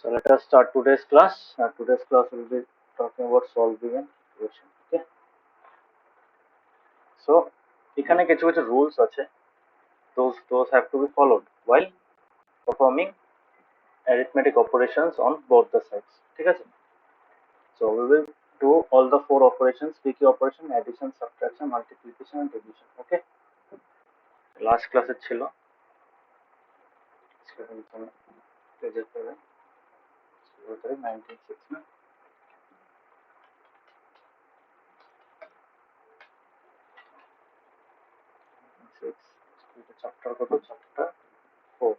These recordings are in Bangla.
So let us start today's class. Today's class will be talking about solving an equation. Okay. So এখানে কিছু কিছু rules আছে. Those have to be followed while performing arithmetic operations on both the sides. ঠিক আছে? So we will do all the four operations: PQ operation, addition, subtraction, multiplication, and division. Okay. Last class এ ছিল. পেজের পরে 1906 না. চ্যাপ্টার কত? Chapter 4.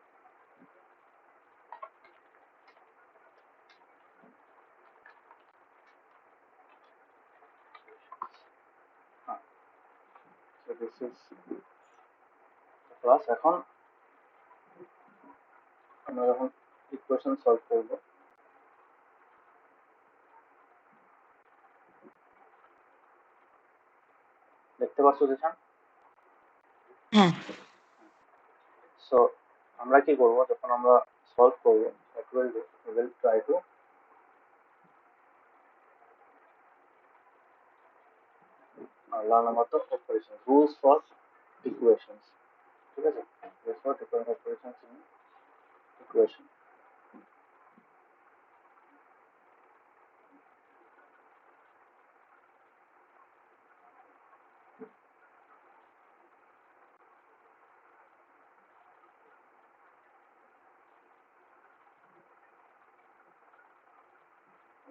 So this is the class. এখন আমরা যখন ইকুয়েশন সলভ করব, দেখতে পাচ্ছ যেখান? হ্যাঁ। সো আমরা কি করব, যখন আমরা সলভ করব, we will try to learn about the operations, rules for equations. ঠিক আছে? rules for different operations in equation.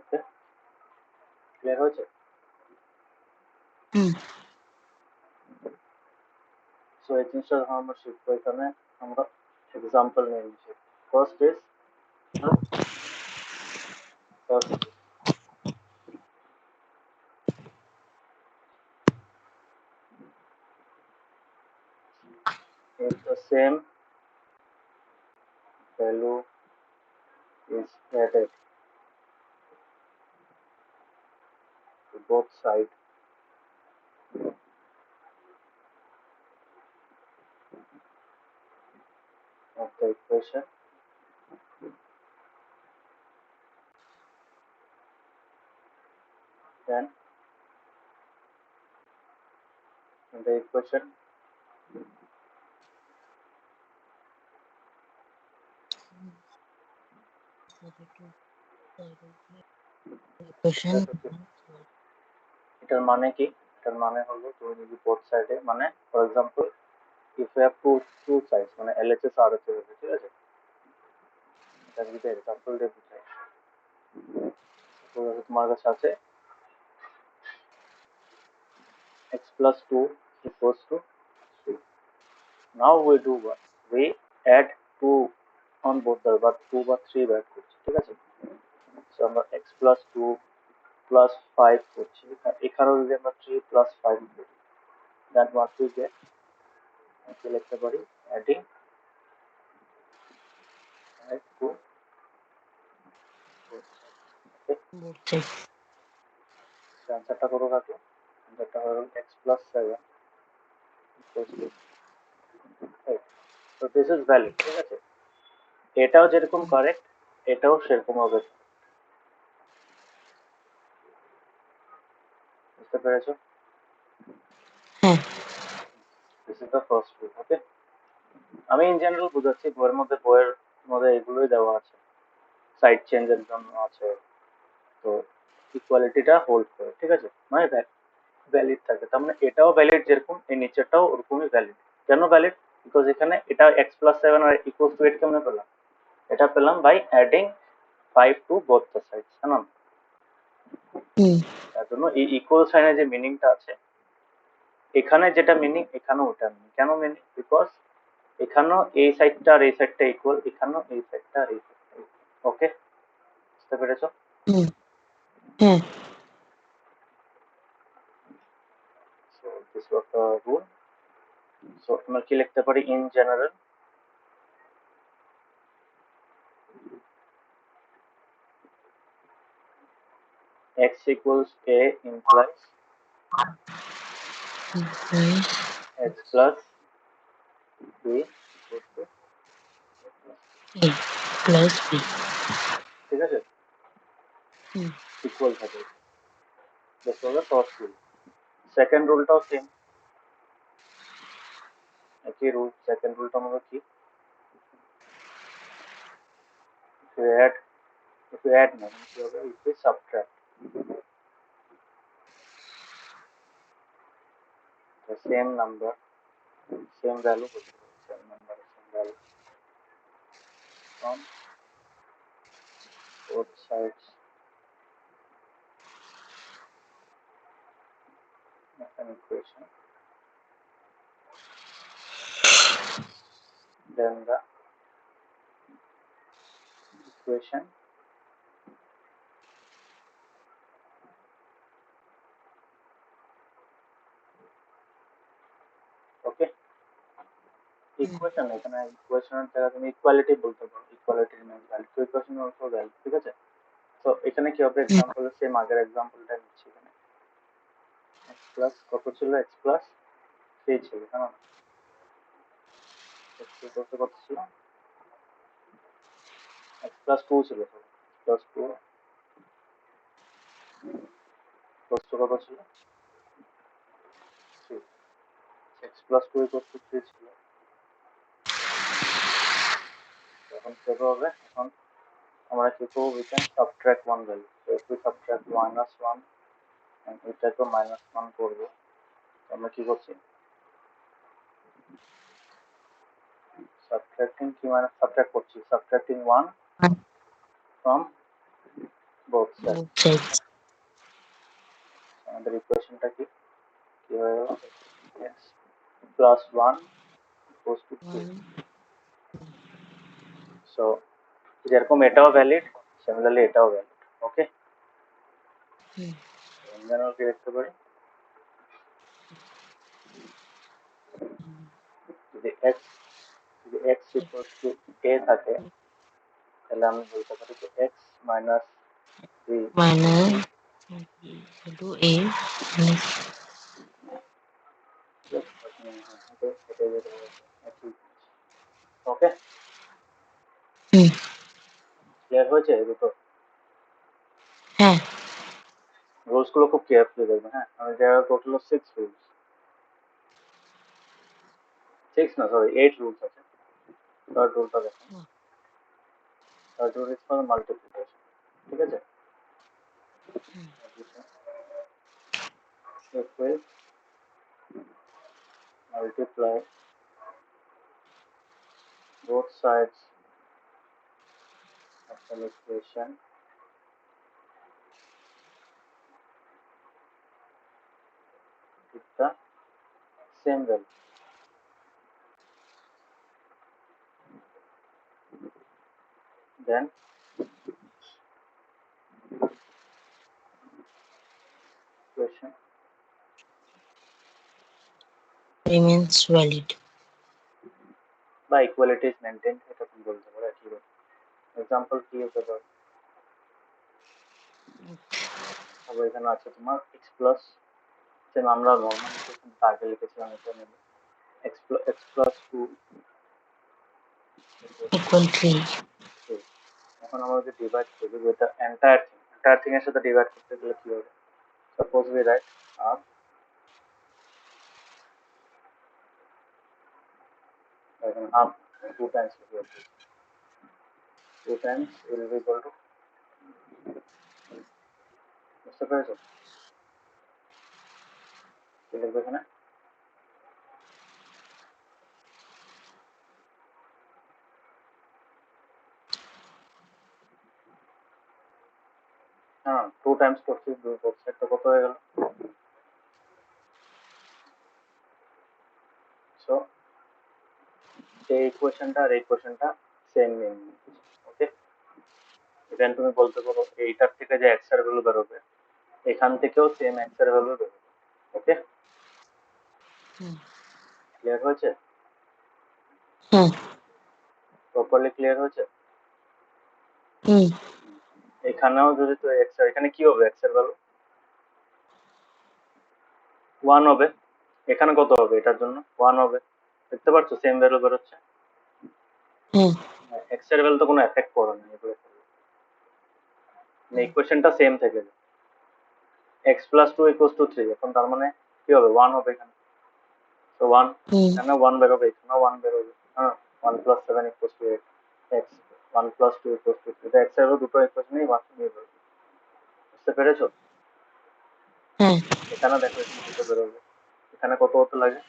Okay, clear হয়েছে? সো এই জিনিসটা যখন আমরা শিখবো, এখানে আমরা এক্সাম্পল নিয়ে নিচ্ছি. First is if the same value is added to both sides of the equation, then in the equation এটার মানে কি? এটার মানে হলো তুমি যদি বোথ সাইডে, মানে for example if you have two sides, মানে এলএচএস আর এস এর, ঠিক আছে? এটা যদি এক্সাম্পল দিয়ে বুঝাই, তোমার কাছে আছে x plus 2 equals to 3. Now we do what? We add 2 on both the, but 2 বা 3 ব্যাক করছি, ঠিক আছে? সো আমরা x plus 2 plus 5 করছি, এখানেও যদি আমরা 3 plus 5 করি, then what we get? আমরা লিখতে পারি adding 5 to আনসারটা করো কাকে? আনসারটা হলো x plus 7 equals to 8. So this is valid, ঠিক আছে? এটাও যেরকম কারেক্ট, এটাও সেরকম হবে। বুঝতে পেরেছো? হ্যাঁ। This is the first rule. Okay, আমি ইন জেনারেল বুঝাচ্ছি, বইয়ের মধ্যে এগুলোই দেওয়া আছে, সাইড চেঞ্জের জন্য আছে, তো ইকুয়ালিটিটা হোল্ড করে, ঠিক আছে? মানে ভ্যালিড থাকে, তার মানে এটাও ভ্যালিড, যেরকম এই নিচেরটাও ওরকমই ভ্যালিড। কেন ভ্যালিড? বিকজ এখানে এটা এক্স প্লাস সেভেন আর ইকুয়াল টু এইট কেমনে পেলাম? এটা পেলাম by adding 5 to both the sides, তাই না? তার জন্য এই ইকুয়াল সাইনের যে মিনিংটা আছে, এখানে যেটা মিনিং এখানেও ওটা মিনিং। কেন মিনিং? বিকজ এখানেও এই সাইডটা আর এই সাইডটা ইকুয়াল, এখানেও এই সাইডটা আর এই সাইডটা ইকুয়াল। ওকে, বুঝতে পেরেছো? হ্যাঁ। So this was the rule. So আমরা কি লিখতে পারি in general? x equals a implies x plus b equals to A plus b. ঠিক আছে, হুম ইকুয়াল থাকে, this was the first rule. Second রুলটাও সেম, একই রুল। সেকেন্ড রুলটা আমাদের কি, if you add, না কি হবে, if you subtract the same number, same value বলতে পারি, same number, same value from both sides of an equation, then the equation okay. Equation, এখানে ইকুয়েশনের জায়গায় তুমি ইকুয়ালিটি বলতে পারো, ইকুয়ালিটি মিনস ভ্যালু, তো ইকুয়েশন অলসো ভ্যালু, ঠিক আছে। তো এখানে কি হবে, হুম এক্সাম্পল সেম আগের এক্সাম্পলটা নিচ্ছি। এখানে এক্স প্লাস কত ছিল, এক্স প্লাস 3 ছিল, হ্যাঁ এক্স কত ছিল, এক্স প্লাস 2 ছিল, প্লাস 2 প্লাস 2 কত ছিল, 3, এক্স প্লাস 2 ইকুয়াল টু 3 ছিল। এখন কি হবে, এখন আমরা কি করব, we can subtract one value, so if we subtract -1 and এটাকে -1 করব, আমরা কি করছি, subtracting কি মানে subtract করছি, subtracting 1 from both sides। both sides আমাদের ইকুয়েশনটা কি, কি হয়ে গেল, x plus 1 equals to 3। 1 so যেরকম এটাও ভ্যালিড, সিমিলারলি এটাও ভ্যালিড, ওকে। হুম জেনারেল কি দেখতে পারি, যদি x, যদি x equals to a থাকে, তাহলে আমি বলতে পারি যে x minus b minus equal to a minus okay, hmm clear হয়েছে এই দুটো হ্যাঁ রুলস গুলো, খুব কেয়ারফুলি দেখবেন, হ্যাঁ। আমি জায়গায় টোটাল 6 রুলস, 6 না সরি 8 রুলস আছে। থার্ড রুলটা দেখেন, third rule is for multiplication, ঠিক আছে। if we multiply both sides of an equation with the same value, then equation remains valid বা equality is maintained, এটা তুমি বলতে পারো একই রকম। এক্সাম্পল কি হতে পারে, তারপর এখানে আছে তোমার x প্লাস, সেম আমরা নর্মাল ইকুয়েশন আগে লিখেছিলাম, এটা নেব x প্লাস 2 equal 3 এখন আমরা যদি ডিভাইড করি, এটা এন্টায়ার থিং এর সাথে ডিভাইড করতে গেলে কি হবে, সাপোজ উই রাইট হাফ, এখন হাফ 2 টাইমস লিখব, 2 Times will be equal to, বুঝতে পেরেছো কি লিখবে এখানে, হ্যাঁ 2 টাইমস করছি, 2 করছে, তো কত হয়ে গেল, সো এই ইকুয়েশনটা আর এই ইকুয়েশনটা সেম নেম, ওকে। ইভেন তুমি বলতে পারো এইটার থেকে যে এক্স এর ভ্যালু বেরোবে, এখান থেকেও সেম এক্স এর ভ্যালু বেরোবে, ওকে। হুম ক্লিয়ার হয়েছে, হুম প্রপারলি ক্লিয়ার হয়েছে। হুম এখানেও যদি তো এক্স, এখানে কি হবে, এক্স এর ভ্যালু 1 হবে, এখানে কত হবে, এটার জন্য 1 হবে, দেখতে পাচ্ছ সেম ভ্যালু বেরোচ্ছে, হুম এক্স এর ভ্যালু তো কোনো এফেক্ট করে না এগুলো, ইকুয়েশনটা সেম থেকে যায় x plus two equals to 3 এখন তার মানে কি হবে 1 হবে এখানে তো 1 হুম এখানে 1 বেরোবে এখানে 1 বেরোবে হ্যাঁ 1 plus 7 equals to 8 x 1 plus 2 equals to 3 এটা x এর দুটো ইকুয়েশনই মাত্র নিয়ে বেরোবে বুঝতে পেরেছো হ্যাঁ এখানে দেখো এখানে দুটো বেরোবে এখানে কত হতে লাগে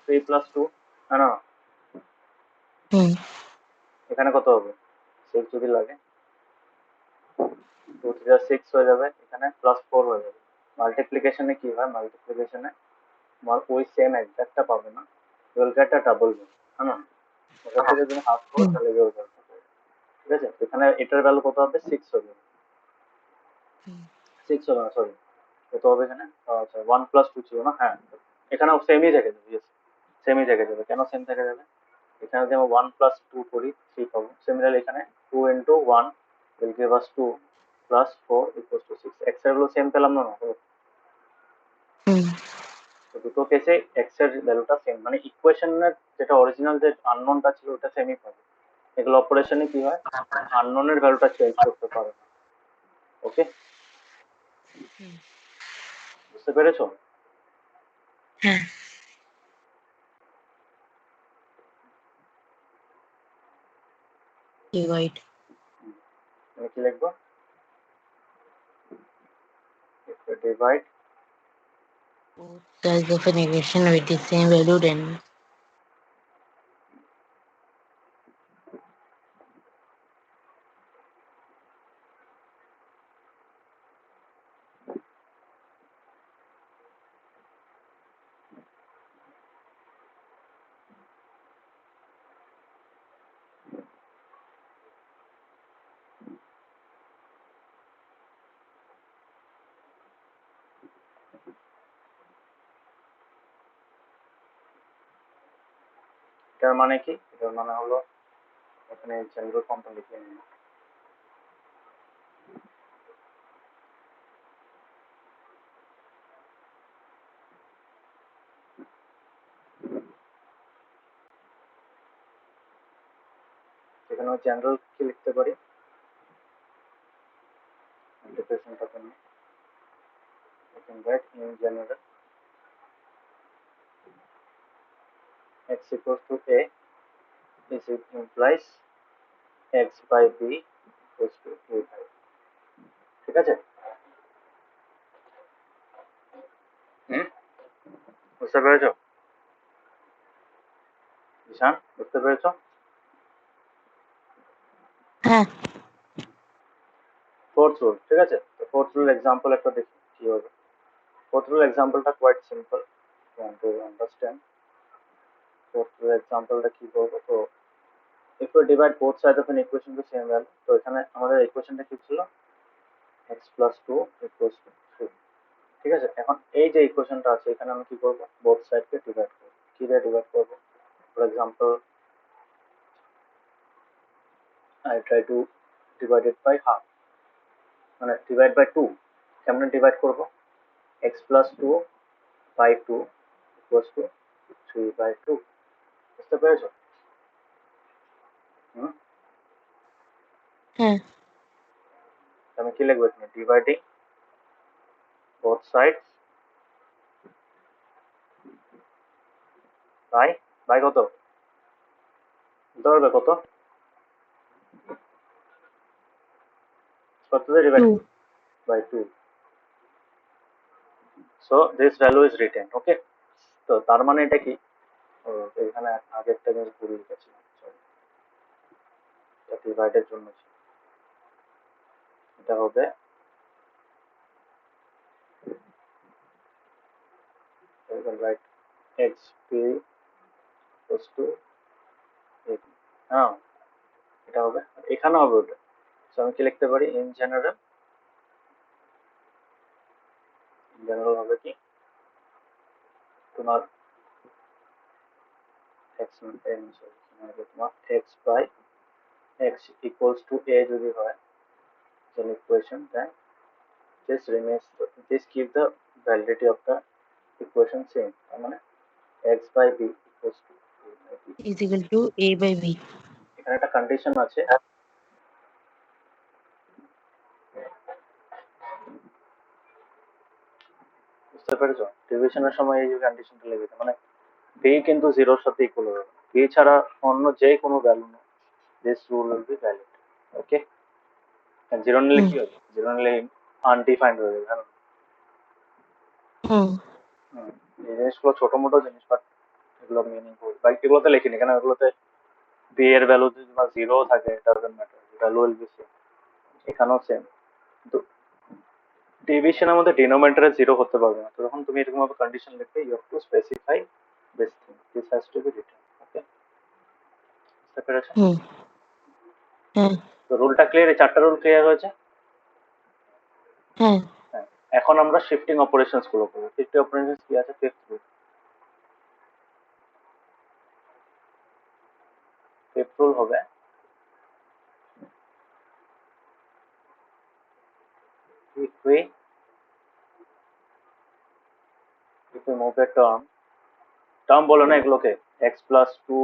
3 প্লাস 2 হ্যাঁ না হুম এখানে কত হবে 6 যদি লাগে 2 3 6 হয়ে যাবে এখানে প্লাস 4 হয়ে যাবে মাল্টিপ্লিকেশনে কি হয় মাল্টিপ্লিকেশনে তোমার ওই সেম এক্সাক্টটা পাবে না উইল গেট আ ডাবল হ্যাঁ না ওটা থেকে তুমি হাফ করো হুম তাহলে গিয়ে ওটা ঠিক আছে এখানে এটার ভ্যালু কত হবে 6 হবে 6 হবে না সরি কত হবে এখানে আচ্ছা 1 প্লাস 2 ছিল না হ্যাঁ এখানেও সেমই থেকে যাবে ইয়েস সেমই থেকে যাবে কেন সেম থেকে যাবে এখানে যদি আমরা 1 প্লাস 2 করি 3 পাবো সিমিলারলি এখানে 2 into 1 will give us 2 plus 4 equals to 6 x এর ভ্যালু সেম পেলাম না হুম তো দুটো কেসে এক্স এর ভ্যালুটা সেম মানে ইকুয়েশনের যেটা অরিজিনাল যে আননোনটা ছিল ওটা সেমই পাবে এগুলো অপারেশনে কি হয় আননোনের ভ্যালুটা চেঞ্জ করতে পারে না ওকে বুঝতে পেরেছো হ্যাঁ ডিভাইড আমি কি লিখবো divide both sides of an equation with the same value then এটার মানে কি এটার মানে হলো এখানে জেনারেল ফর্মটা লিখে নিই এখানে জেনারেল কি লিখতে পারি ইন্টিগ্রেশনটা কেন I can write in general x equals to a is it implies x by b equals to a by ঠিক আছে হুম বুঝতে পেরেছো ঈশান বুঝতে পেরেছো হ্যাঁ ফোর্থ রুল ঠিক আছে তো ফোর্থ রুল এক্সাম্পল একটা দেখি কি হবে ফোর্থ রুল এক্সাম্পলটা quite simple to understand fourth rule এক্সাম্পলটা কি করবো তো if we divide both sides of an equation to same value তো এখানে আমাদের ইকুয়েশনটা কি ছিল x plus 2 equals to 3 ঠিক আছে এখন এই যে ইকুয়েশনটা আছে এখানে আমি কি করবো বোথ সাইডকে ডিভাইড করবো কি দিয়ে ডিভাইড করবো for example I try to divide it by half মানে ডিভাইড বাই 2 কেমনে ডিভাইড করবো x plus 2 by 2 equals to 3 by 2 বুঝতে পেরেছো হুম হ্যাঁ আমি কি লিখবো এখানে dividing both sides bye bye কত ধরবে কত কত দিয়ে ডিভাইড 2 করবো by 2 so this value is written okay তো তার মানে এটা কি এখানে আগেরটা জিনিস ভুল লিখেছিলাম সরি এটা ডিভাইডের জন্য ছিল এটা হবে right x P equals to হ্যাঁ এটা হবে এখানে হবে ওটা তো আমি কি লিখতে পারি ইন জেনারেল হবে কি তোমার এক্স তোমার x by x equals to a যদি হয় then equation then this remains this keep the validity of the equation same তার মানে x by b equals to a by b is equal to a by b এখানে একটা কন্ডিশন আছে বুঝতে পেরেছো? ডিভিশনের সময় এই যে কন্ডিশনটা লেগেছে, মানে বি কিন্তু জিরোর সাথে ইকুয়াল হবে, বি ছাড়া অন্য যে কোনো value this rule will be valid. Okay, zero নিলে হুম কি হবে? জিরো নিলে আনডিফাইন্ড হয়ে যাবে, জানো? হুম এই জিনিসগুলো ছোট মোটো জিনিস, বাট এগুলো মিনিংফুল। বাট এগুলোতে লিখিনি কেন, এগুলোতে বি এর ভ্যালু যদি বা জিরো থাকে, এটা doesn't matter, value will be same. এখানেও সেম, কিন্তু ডিভিশনের মধ্যে ডিনোমিনেটরে জিরো হতে পারবে না। তো যখন তুমি এরকম ভাবে কন্ডিশন লিখবে, you have to specify this thing, this has to be written. Okay, বুঝতে পেরেছো? হুম হ্যাঁ তো রুলটা ক্লিয়ার, এই চারটা রুল ক্লিয়ার হয়েছে। হ্যাঁ হ্যাঁ, এখন আমরা শিফটিং অপারেশনস গুলো করবো। শিফটিং অপারেশনস কি আছে? Fifth rule. ফিফথ রুল হবে if we move a term, term বলে না এগুলোকে, x plus two,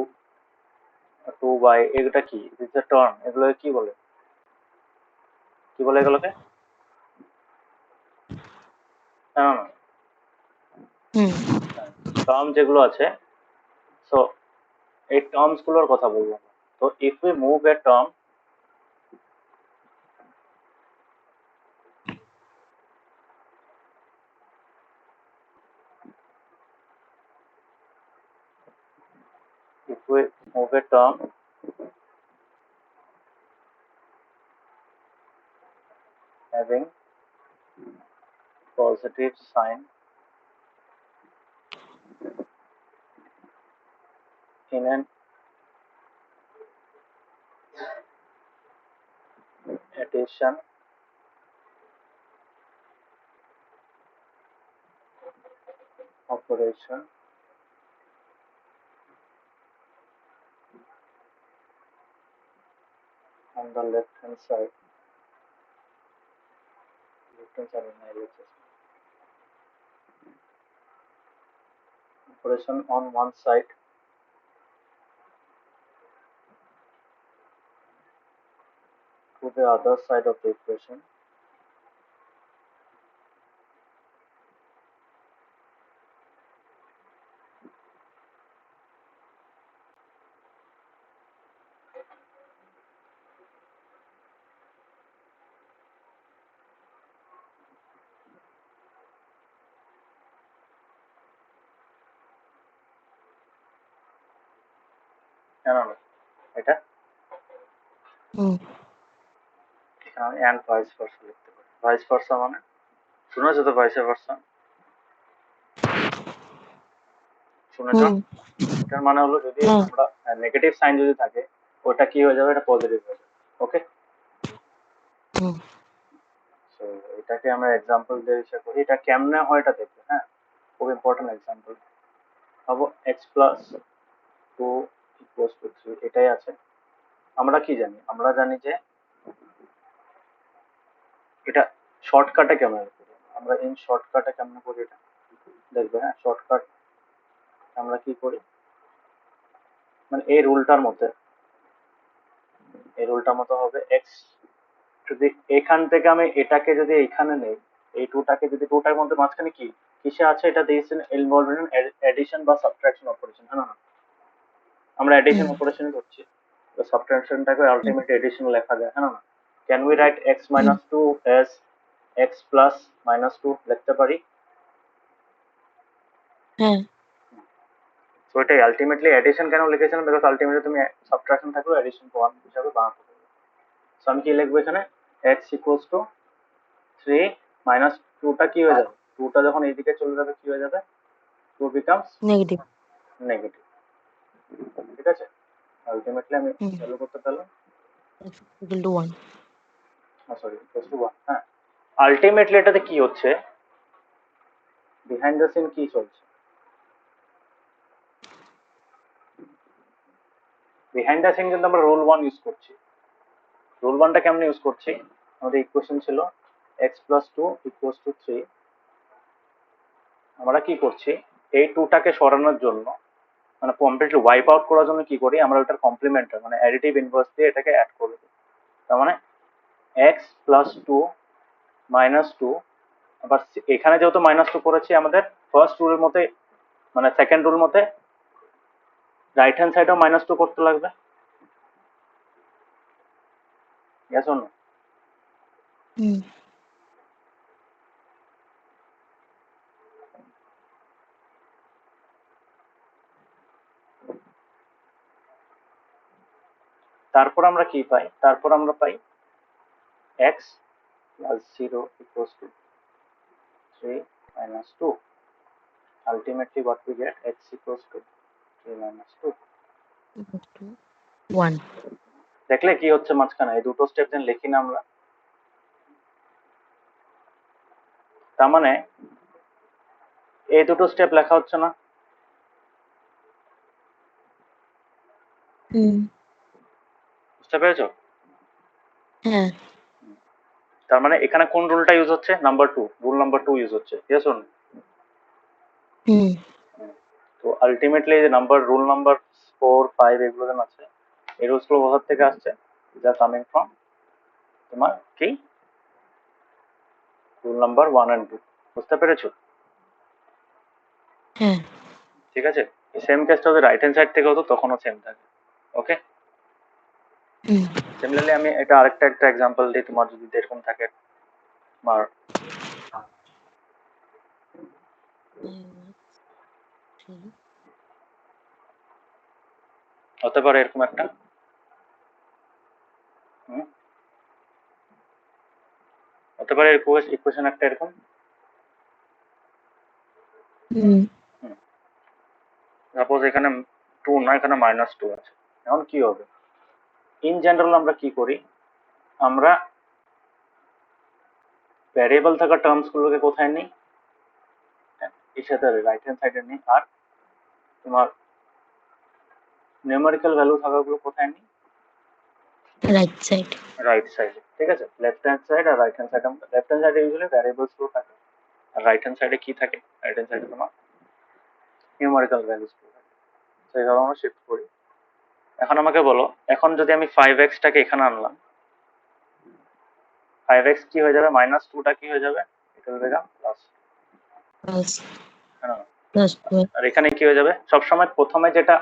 two by, এটা কি? This a term. এগুলোকে কি বলে? কি বলে এগুলোকে? হ্যাঁ, হুম টার্ম যেগুলো আছে, সো এই টার্মস গুলোর কথা বলবো আমরা। তো if we move a term, if we move a term having positive sign in an addition operation, on the left hand side, operation on one side to the other side of the equation, কেন না এটা হুম এখানে আমি and vice versa লিখতে পারি। vice versa মানে শুনেছো তো, vice versa শুনেছো? হুম এটার মানে হলো যদি হ্যাঁ আমরা নেগেটিভ সাইন যদি থাকে, ওটা কি হয়ে যাবে? এটা পজিটিভ হয়ে যাবে। ওকে, হুম সো এটাকে আমরা এক্সাম্পল দিয়ে হিসাব করি। এটা কেমনে হয় এটা দেখবে, হ্যাঁ, খুব ইম্পর্টেন্ট এক্সাম্পল। ভাবো x plus two equals to three, এটাই আছে। আমরা কি জানি? আমরা জানি যে এটা শর্টকাটে কেমন করি। আমরা ইন শর্টকাটে কেমন করি এটা দেখবে। হ্যাঁ, শর্টকাট আমরা কি করি, মানে এই রুলটার মধ্যে, এই রুলটার মতো হবে এক্স, যদি এখান থেকে আমি এটাকে যদি এইখানে নেই, এই টুটাকে যদি টুটার মধ্যে মাঝখানে কি কিসে আছে, এটা দিয়েছেন ইনভলভ ইন এডিশন বা সাবট্রাকশন অপারেশন, হ্যাঁ না? আমরা এডিশন হুম অপারেশন করছি, তো সাবট্রাকশনটাকে হুম আলটিমেট এডিশন লেখা যায়, হ্যাঁ না? Can we write x hmm minus two as x plus minus two লিখতে পারি? হ্যাঁ তো এটাই আলটিমেটলি এডিশন কেন লিখেছিলাম, বিকজ আলটিমেটলি তুমি সাবট্রাকশন থাকলেও এডিশন ওয়ান হিসাবে বানাতে পারবে। সো আমি কি লিখবো এখানে? X equals to three minus টুটা কি হয়ে যাবে? টুটা যখন এইদিকে চলে যাবে কি হয়ে যাবে? Two becomes negative negative. ঠিক আছে, আলটিমেটলি আমি হুম ভ্যালু করতে পারলাম, equal to 1 sorry equals to one. হ্যাঁ, আলটিমেটলি এটাতে কি হচ্ছে, বিহাইন্ড দ্য সিন কি চলছে? বিহাইন্ড দ্য সিন কিন্তু আমরা রুল ওয়ান ইউজ করছি। রুল ওয়ানটা কেমন ইউজ করছি? আমাদের ইকুয়েশন ছিল x plus two equals to three. আমরা কি করছি, এই টুটাকে সরানোর জন্য, মানে কমপ্লিটলি ওয়াইপ আউট করার জন্য কি করি, আমরা ওটার কমপ্লিমেন্টার মানে অ্যাডিটিভ ইনভার্স দিয়ে এটাকে অ্যাড করে দিই। তার মানে x plus two minus two আবার এখানে যেহেতু -2 করেছি, আমাদের ফার্স্ট রুলের মতে মানে সেকেন্ড রুল মতে রাইট হ্যান্ড সাইডেও -2 করতে লাগবে। Yes or no? Hmm. তারপর আমরা কি পাই? তারপর আমরা পাই x plus 0 equals to 3 minus 2. Ultimately what we get, x equals to 3 minus 2. 1. দেখলে কি হচ্ছে মাঝখানে? এই দুটো স্টেপ যেন লিখি না আমরা। তার মানে এই দুটো স্টেপ লেখা হচ্ছে না। বুঝতে পেরেছো? হ্যাঁ। তার মানে এখানে কোন রুলটা ইউজ হচ্ছে? নাম্বার 2, রুল নাম্বার 2 ইউজ হচ্ছে। Yes or no? তো আলটিমেটলি যে নাম্বার রুল নাম্বার 4, 5 এগুলো যেন আছে, এই রুলস গুলো কোথা থেকে আসছে? যা কামিং ফ্রম তোমার কি রুল নাম্বার 1 and 2। বুঝতে পেরেছো? হ্যাঁ। ঠিক আছে, সেম কেসটা যদি রাইট হ্যান্ড সাইড থেকে হতো তখনও সেম থাকে। ওকে, সিমিলারলি আমি এটা আরেকটা একটা এক্সাম্পল দিই। তোমার যদি এরকম থাকে, তোমার হতে পারে এরকম একটা, হতে পারে ইকুয়েশন একটা এরকম। সাপোজ এখানে 2 না, এখানে -2 আছে। এখন কি হবে? ইন জেনারেল আমরা কি করি? আমরা ভ্যারিয়েবল থাকা টার্মস গুলোকে কোথায় নিই? এর সাথে রাইট হ্যান্ড সাইডে নিই। আর তোমার নিউমেরিক্যাল ভ্যালু থাকাগুলো কোথায় নিই? Right side. রাইট সাইডে। ঠিক আছে, লেফট হ্যান্ড সাইড আর right hand side. Left hand সাইডে ইউজুয়ালি ভ্যারিয়েবলস গুলো থাকে, আর রাইট হ্যান্ড সাইডে কি থাকে? রাইট হ্যান্ড সাইডে তোমার নিউমেরিক্যাল ভ্যালুস গুলো থাকে। তো এইভাবে আমরা শিফট করি। এখন আমাকে বলো, এখন যদি আমি 5x টাকে এখানে আনলাম, 5x কি হয়ে যাবে? -2টা কি হয়ে যাবে? এটা হয়ে যাবে প্লাস। হ্যাঁ, আর এখানে কি হয়ে যাবে? সবসময় প্রথমে যেটা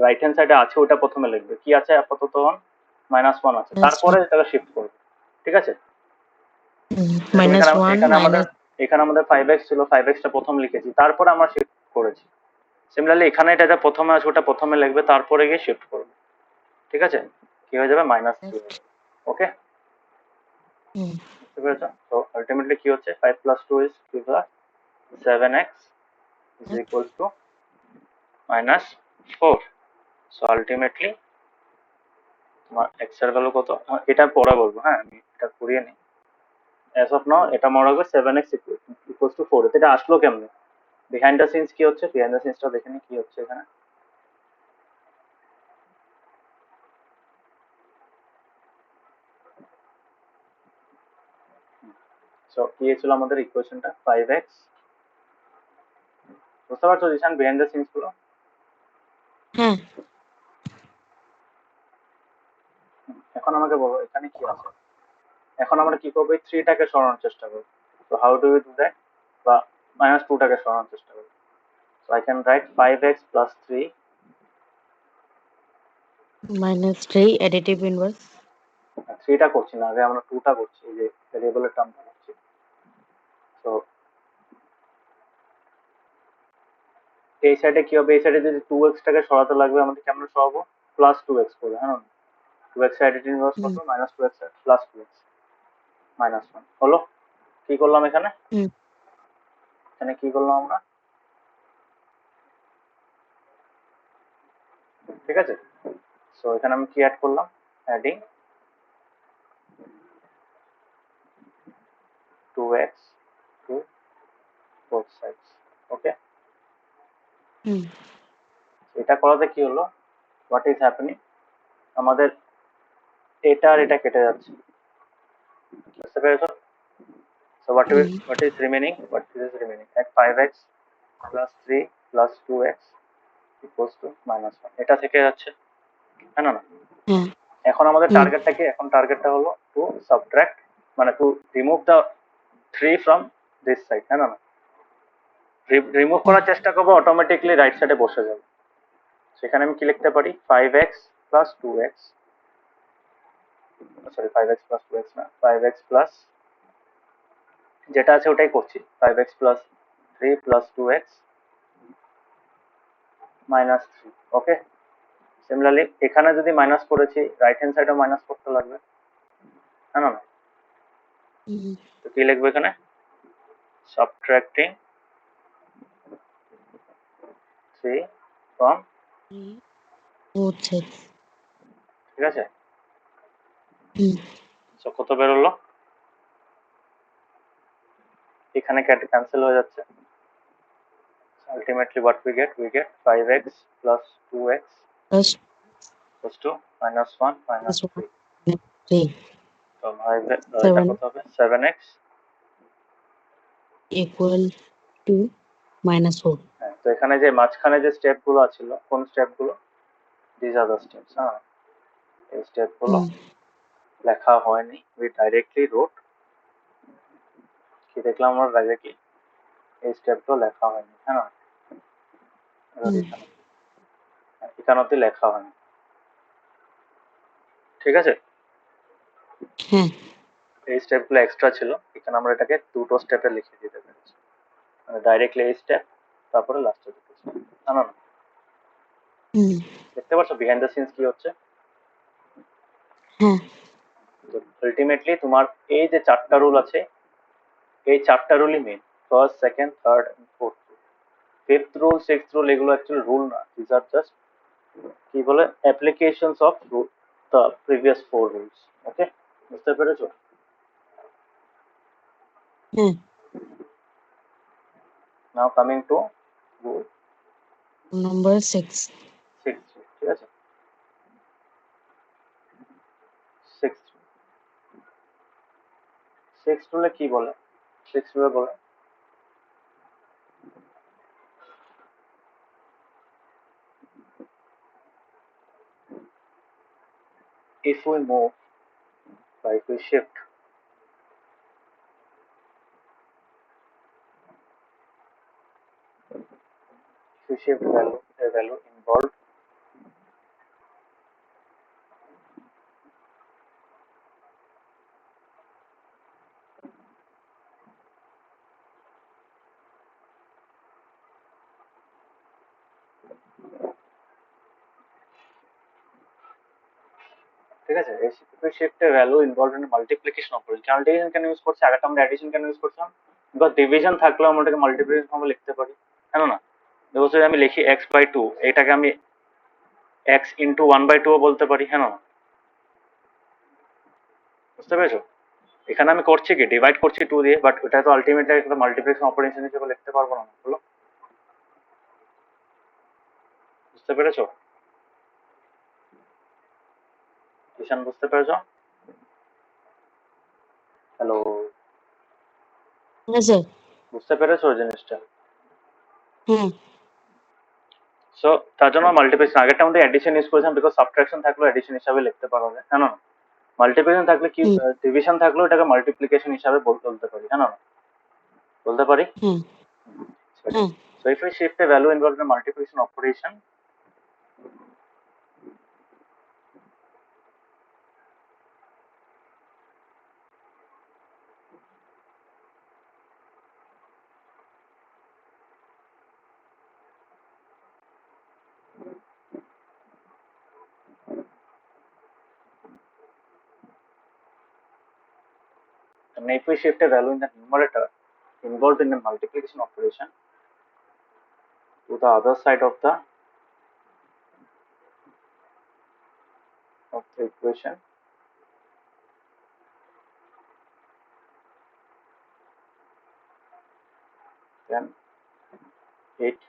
রাইট হ্যান্ড সাইডে আছে ওটা প্রথমে লিখবে। কি আছে আপাতত? -1 আছে, তারপরে এটাকে শিফট করবে। ঠিক আছে, এখানে আমাদের 5x ছিল, 5x টা প্রথম লিখেছি, তারপরে আমরা শিফট করেছি। সিমিলারলি এখানে এটা যা প্রথমে আছে ওটা প্রথমে লিখবে, তারপরে গিয়ে শিফট করবে। ঠিক আছে, কি হয়ে যাবে? -3। ওকে, বুঝতে পেরেছো? তো আলটিমেটলি কি হচ্ছে? 5 + 2 is 7x is equals to -4. So ultimately তোমার x এর ভ্যালু কত? এটা পরে বলবো। হ্যাঁ, আমি এটা করিয়ে নিই। অ্যাজ অফ নাও এটা মনে রাখবে 7x equals to 4। এটা আসলো কেমনে? বিহাইন্ড দ্য সিনস কি হচ্ছে? বিহাইন্ড দ্য সিনসটা দেখে নি কি হচ্ছে এখানে। সো কি ছিল আমাদের ইকুয়েশনটা? 5x। বুঝতে পারছো জিশান বিহাইন্ড দ্য সিনস গুলো? হ্যাঁ। এখন আমাকে বলো এখানে কি আছে? এখন আমরা কি করবো? 3টাকে সরানোর চেষ্টা করবো। তো how do we do that? বা -2টাকে সরানোর চেষ্টা করবো। So I can write 5x + 3 -3 additive inverse। 3টা করছি না, আগে আমরা 2টা করছি, এই যে ভেরিয়েবলের টার্মটা করছি। তো এই সাইডে কি হবে? এই সাইডে যদি 2x টাকে সরাতে লাগবে আমাদের, কেমন সরাবো? +2x করবে। হ্যাঁ, 2x অ্যাডিটিভ ইনভার্স কত? -2x +2x -1 হলো। কি করলাম এখানে? এখানে কি করলাম আমরা? ঠিক আছে, সো এখানে আমি কি অ্যাড করলাম? Adding 2x to both sides. ওকে, এটা করাতে কি হলো? What is happening? আমাদের এটা আর এটা কেটে যাচ্ছে। বুঝতে পেরেছো? So what is remaining? What is remaining? At 5x plus 3 plus 2x equals to -1. এটা থেকে যাচ্ছে, হ্যাঁ না? এখন আমাদের টার্গেটটা কি? এখন টার্গেটটা হলো টু সাবট্রাক্ট, মানে to remove the 3 from this side, হ্যাঁ না? রিমুভ করার চেষ্টা করবো, অটোমেটিকলি রাইট সাইডে বসে যাবে। সেখানে আমি কি লিখতে পারি, 5x plus 2x, sorry 5x plus 2x না, 5x প্লাস যেটা আছে ওটাই করছি, 5x plus 3 plus 2x minus 3। ওকে, সিমিলারলি এখানে যদি মাইনাস করেছি, রাইট হ্যান্ড সাইডেও মাইনাস করতে লাগবে, হ্যাঁ না? তো কি লিখবো এখানে, সাবট্রাক্টিং 3 ফ্রম, both sides. ঠিক আছে? তো কত বেরোলো, এখানে ক্যান্সেল হয়ে যাচ্ছে। Ultimately what we get 5x plus 2x Plus equals to minus 1 minus plus 1 3. minus 3. তো এটা 7 কত হবে, 7x। equal to minus 4. হ্যাঁ, তো এখানে যে মাঝখানে যে স্টেপ গুলো ছিল, কোন স্টেপ গুলো, দিস আর দ্য স্টেপস। হ্যাঁ, এই স্টেপ গুলো লেখা হয়নি, উই ডাইরেক্টলি রোট, কি দেখলাম আমরা ডাইরেক্টলি, এই স্টেপ গুলো লেখা হয়নি, হ্যাঁ না? এখানে অব্দি লেখা হয়নি, ঠিক আছে? হ্যাঁ। এই স্টেপ গুলো এক্সট্রা ছিল, এখানে আমরা এটাকে দুটো স্টেপে লিখে দিতে পেরেছি, মানে ডাইরেক্টলি এই স্টেপ, তারপরে লাস্টে দুটো স্টেপ, না না? দেখতে পাচ্ছ বিহাইন্ড দ্য সিনস কি হচ্ছে? হ্যাঁ। তো আলটিমেটলি তোমার এই যে চারটা রুল আছে, এই চারটা রুলই main, first, second, third and fourth. Fifth rule, sixth rule এগুলো অ্যাকচুয়ালি রুল না, দিস আর জাস্ট কি বলে, applications of the previous four rules. Okay, বুঝতে পেরেছো? Now coming to rule Number 6. 6, ঠিক আছে? 6 রুলে কি বলে, 6 রুলে বলে if we move, বা if we shift a value involved ঠিক আছে? if we shift a value involved in multiplication operation, multiplication কেন ইউজ করছি, আগে আমরা অ্যাডিশন কেন ইউজ করছিলাম, বিকজ ডিভিশন থাকলেও আমরা এটাকে মাল্টিপ্লিকেশন ফর্মে লিখতে পারি, কেন না? দেখো যদি আমি লিখি x/2, এটাকে আমি x ইন্টু 1/2 ও বলতে পারি, হ্যাঁ না? বুঝতে পেরেছো? এখানে আমি করছি কি, ডিভাইড করছি 2 দিয়ে, বাট ওটা তো আলটিমেটলি একটা মাল্টিপ্লিকেশন অপারেশন হিসেবে লিখতে পারবো না, বলো? বুঝতে পেরেছো? ঈশান বুঝতে পেরেছো? Hello, Yes, sir. বুঝতে পেরেছো জিনিসটা? হুম। সো তার জন্য মাল্টিপ্লিকেশন, আগেরটা আমাদের অ্যাডিশন ইউজ করেছিলাম, বিকজ সাবট্রাকশন থাকলেও অ্যাডিশন হিসাবে লিখতে পারা যায়, হ্যাঁ না? মাল্টিপ্লিকেশন থাকলে কি, ডিভিশন থাকলেও এটাকে মাল্টিপ্লিকেশন হিসাবে বলতে পারি, হ্যাঁ না? বলতে পারি। হুম। হুম। So if we shift a value involved in a multiplication operation, and if we shift a value in the numerator involved in a multiplication operation to the other side of the equation, then it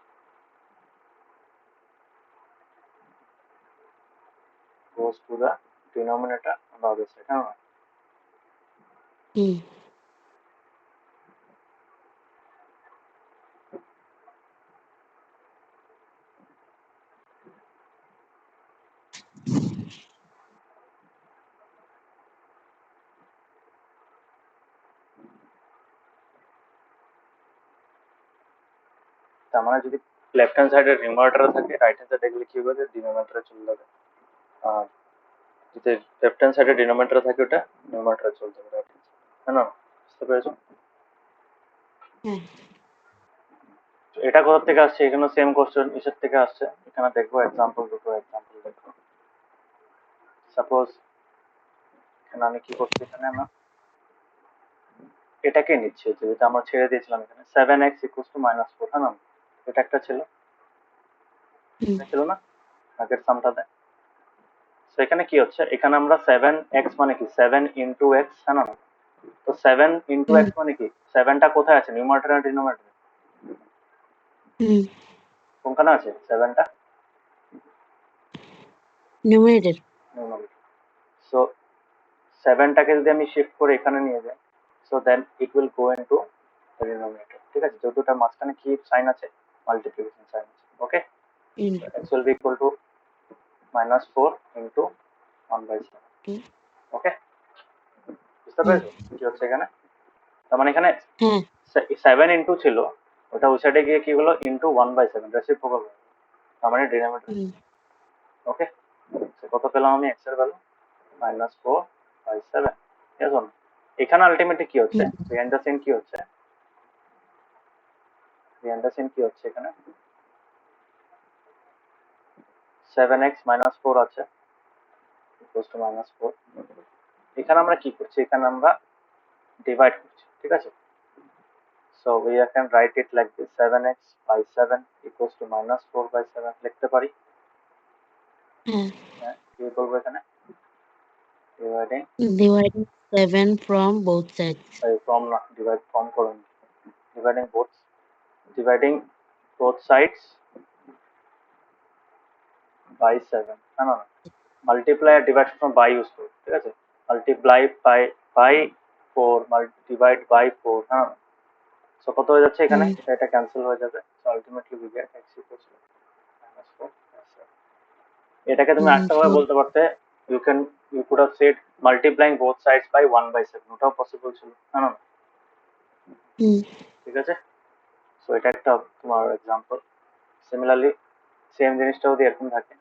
goes to the denominator on the other side, হ্যাঁ না? হুম। তার মানে যদি লেফট হ্যান্ড সাইডে নিউমারেটরে থাকে, রাইট হ্যান্ড সাইডে গেলে কি হবে, ডিনোমিনেটরে চলে যাবে। আর যদি লেফট হ্যান্ড সাইডে ডিনোমিনেটরে থাকে, ওটা নিউমারেটরে চলে যাবে, রাইট হ্যান্ড সাইড। হ্যাঁ না, বুঝতে পেরেছো? হ্যাঁ। এটা কোথা থেকে আসছে? এখানে সেম কোশ্চেন ইসের থেকে আসছে। এখানে দেখবো এক্সাম্পল, দুটো এক্সাম্পল দেখবো। সাপোজ এখানে আমি কি করছি, এখানে না এটাকে নিচ্ছি, যেটা আমরা ছেড়ে দিয়েছিলাম এখানে 7x ইকুয়ালস টু -4, হ্যাঁ না, এটা একটা ছিল, এটা ছিল না আগের সামটাতে। তো এখানে কি হচ্ছে, এখানে আমরা 7x মানে কি 7 ইন্টু এক্স, হ্যাঁ না, তো 7 ইন্টু এক্স মানে কি 7টা কোথায় আছে, নিউমারেটর না ডিনোমিনেটর? কোনখানে আছে 7টা? নিউমারেটর। নিউমারেটর। সো 7টাকে যদি আমি শিফট করে এখানে নিয়ে যাই, so then it will go into denominator, ঠিক আছে, যতটা মাঝখানে কি সাইন আছে, মাল্টিপ্লিকেশন সাইন আছে, ওকে। x will be equal to -4 into 1/7, ওকে। বুঝতে পেরেছো কি হচ্ছে এখানে? তার মানে এখানে হ্যাঁ। 7 ইন্টু ছিল, ওটা ওই সাইডে গিয়ে কি হলো, ইন্টু 1/7, রেসিপ্রোকাল হলো, তার মানে ডিনোমিনেটর, ওকে। কত পেলাম আমি x এর ভ্যালু? -4/7। এখন এখানে আলটিমেটলি কি হচ্ছে, বিহাইন্ড দ্য সিন কি হচ্ছে, বিহাইন্ড দ্য সিন কি হচ্ছে এখানে, 7x -4 আছে ইকুয়ালস টু -4। এখানে আমরা কি করছি, এখানে আমরা ডিভাইড করছি, ঠিক আছে। So we can write it like this, 7x/7 equals to -4/7 লিখতে পারি। হ্যাঁ, কি বলবো এখানে, Dividing 7 from both sides. from না, ডিভাইড ফ্রম করুন, dividing both sides by 7, না না, মাল্টিপ্লাই আর ডিভাইড ফ্রম বাই ইউজ করুন, ঠিক আছে, মাল্টিপ্লাই বাই 4, ডিভাইড বাই 4, হ্যাঁ। সো কত হয়ে যাচ্ছে এখানে, এটা ক্যান্সেল হয়ে যাবে, so ultimately we get x equals to -4/7। এটাকে তুমি আরেকটা ভাবে বলতে পারতে, you could have said multiplying both sides by 1/7, ওটাও পসিবল ছিল, না না, ঠিক আছে। সো এটা একটা তোমার এক্সাম্পল। সিমিলারলি সেম জিনিসটা যদি এরকম থাকে,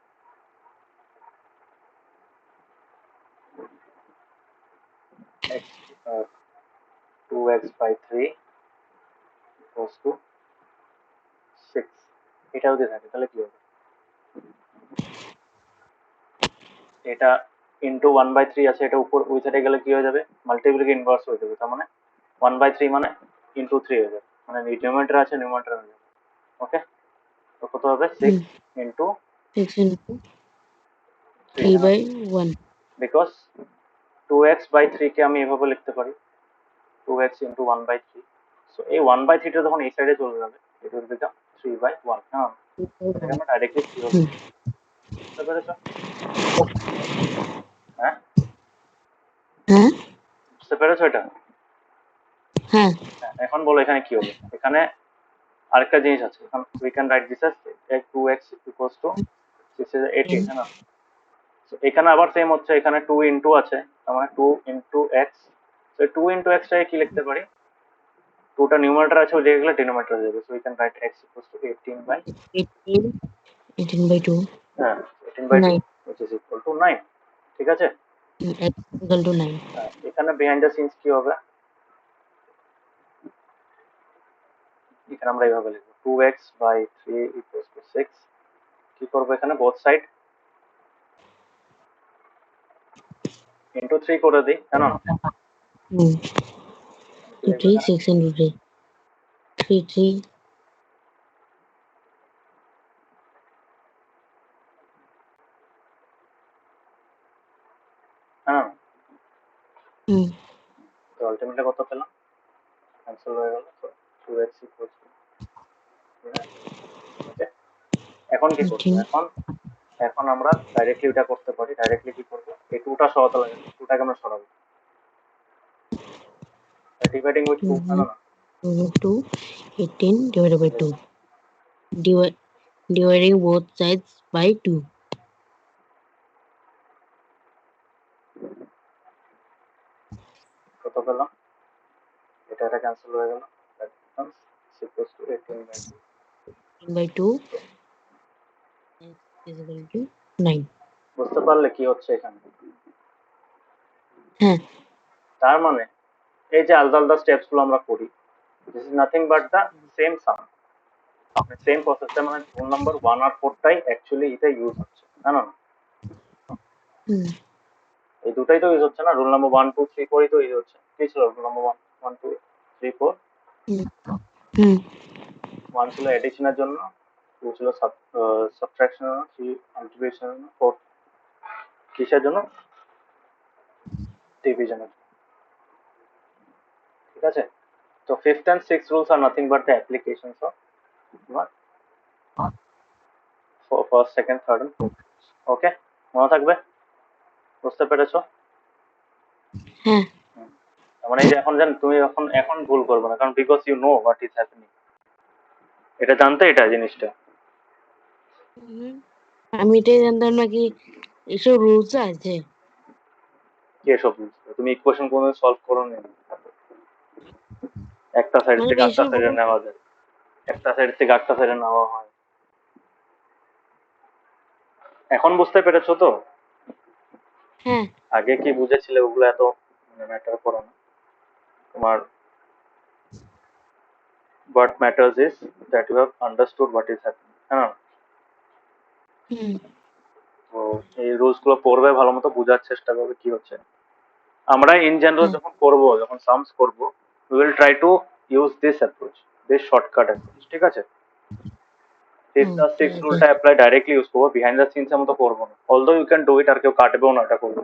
x 2x/3 equals to 6, এটা যদি থাকে তাহলে কি হবে, এটা ইন্টু 1/3 আছে, এটা উপর ওই সাইডে গেলে কি হয়ে যাবে, মাল্টিপ্লিকেশন ইনভার্স হয়ে যাবে, তার মানে 1/3 মানে ইন্টু 3 হয়ে যাবে, মানে নিউমারেটর আছে নিউমারেটর হয়ে যাবে, ওকে। তো কত হবে, 6 ইন্টু 3/1, বিকজ 2x/3 কে আমি এভাবে লিখতে পারি, 2x ইন্টু 1/3। সো এই 1/3 টা যখন এই সাইডে চলে যাবে, এটা উইল বিকাম 3/1, হ্যাঁ, এটাকে আমরা ডাইরেক্টলি 3 হবে, বুঝতে পেরেছো? হ্যাঁ, হ্যাঁ বুঝতে পেরেছো এটা? হ্যাঁ এখন বলো এখানে কি হবে, এখানে আরেকটা জিনিস আছে, এখন we can write this as 2x equals to 6 is 18, হ্যাঁ না। So এখানে আবার সেম হচ্ছে, এখানে 2 ইন্টু আছে, তার মানে 2 ইন্টু এক্স। তো 2 ইন্টু এক্স টাকে কি লিখতে পারি, 2টা নিউমারেটর আছে, ওই জায়গায় গেলে ডিনোমিনেটর হয়ে যাবে, so we can write x equals to 18/2, হ্যাঁ 18/2 9, which is equal to 9, ঠিক আছে। x equal to 9. এখানে বিহাইন্ড দ্য সিনস কি হবে, এখানে আমরা এইভাবে লিখবো 2x/3 ইকুয়ালস টু 6, কি করবো এখানে বোথ সাইড ইন্টু 3 করে দিই, কেন না, 3, 6 into 3, 3, 3, হ্যাঁ। তো আলটিমেটলি কত পেলাম, ক্যান্সেল হয়ে গেল, তো 2x ইকুয়ালস টু, ওকে। এখন কি করবো, 18. এখন আমরা ডাইরেক্টলি এটা করতে পারি, ডাইরেক্টলি কি করবো, এই 2টা সরাতে লাগে, 2টাকে আমরা সরাবো, ডিভাইডিং উইথ 2, না না, 2, 18 divided by 2. Dividing both sides by 2. কত পেলাম, এটা ক্যান্সেল হয়ে গেল, that becomes 6 equals to 18/2, by 2 is equal to 9. বুঝতে পারলে কি হচ্ছে এখানে? হ্যাঁ তার মানে এই যে আলাদা আলাদা স্টেপস গুলো আমরা করি, this is nothing but the same some, same প্রসেসটা, মানে রুল নাম্বার 1 আর 4 টাই অ্যাকচুয়ালি এটা ইউজ হচ্ছে, জানো না? হুম এই দুটাই তো ইউজ হচ্ছে না, রুল নাম্বার 1 2 3 4 ই তো ইউজ হচ্ছে। কি ছিল রুল নাম্বার 1 1 2 3 4? হুম হুম 1 ছিল এডিশনের জন্য, 2 ছিল সাবট্রাকশনের জন্য, 3 মাল্টিপ্লিকেশনের জন্য, 4 কিসের জন্য? ডিভিশনের জন্য। ঠিক আছে? তো fifth and six rules are nothing but the applications of first second third and fourth. Okay, মনে থাকবে? বুঝতে পেরেছো? হ্যাঁ মানে এই যে এখন জান তুমি এখন এখন ভুল করবে না, কারণ because you know what is happening, এটা জানতে এটা জিনিসটা। হুম। আমি এটাই জানতাম না কি এসব রুলস আছে। কি এসব রুলস? তুমি ইকুয়েশন কোনো সলভ করো নি, একটা সাইড মানে থেকে আরেকটা এসব সাইডে নেওয়া যায়, একটা সাইড থেকে আরেকটা সাইডে নেওয়া হয়। এখন বুঝতে পেরেছো তো? হ্যাঁ আগে কি বুঝেছিলে ওগুলো এত মানে ম্যাটার করে না তোমার। what matters is that you have understood what is happening, হ্যাঁ। হুম তো এই রুলস গুলো পড়বে, ভালো মতো বোঝার চেষ্টা করবে কি হচ্ছে। আমরা ইন জেনারেল হ্যাঁ যখন করব, যখন সামস করব, we will try to use this approach, this shortcut approach, ঠিক আছে? হুম ফিফথ আর ঠিক সিক্স আছে রুলটা অ্যাপ্লাই ডাইরেক্টলি ইউজ করবো, বিহাইন্ড দ্য সিনস এর মতো করবো না। Although you can do it, আর কেউ কাটবেও না এটা করবো,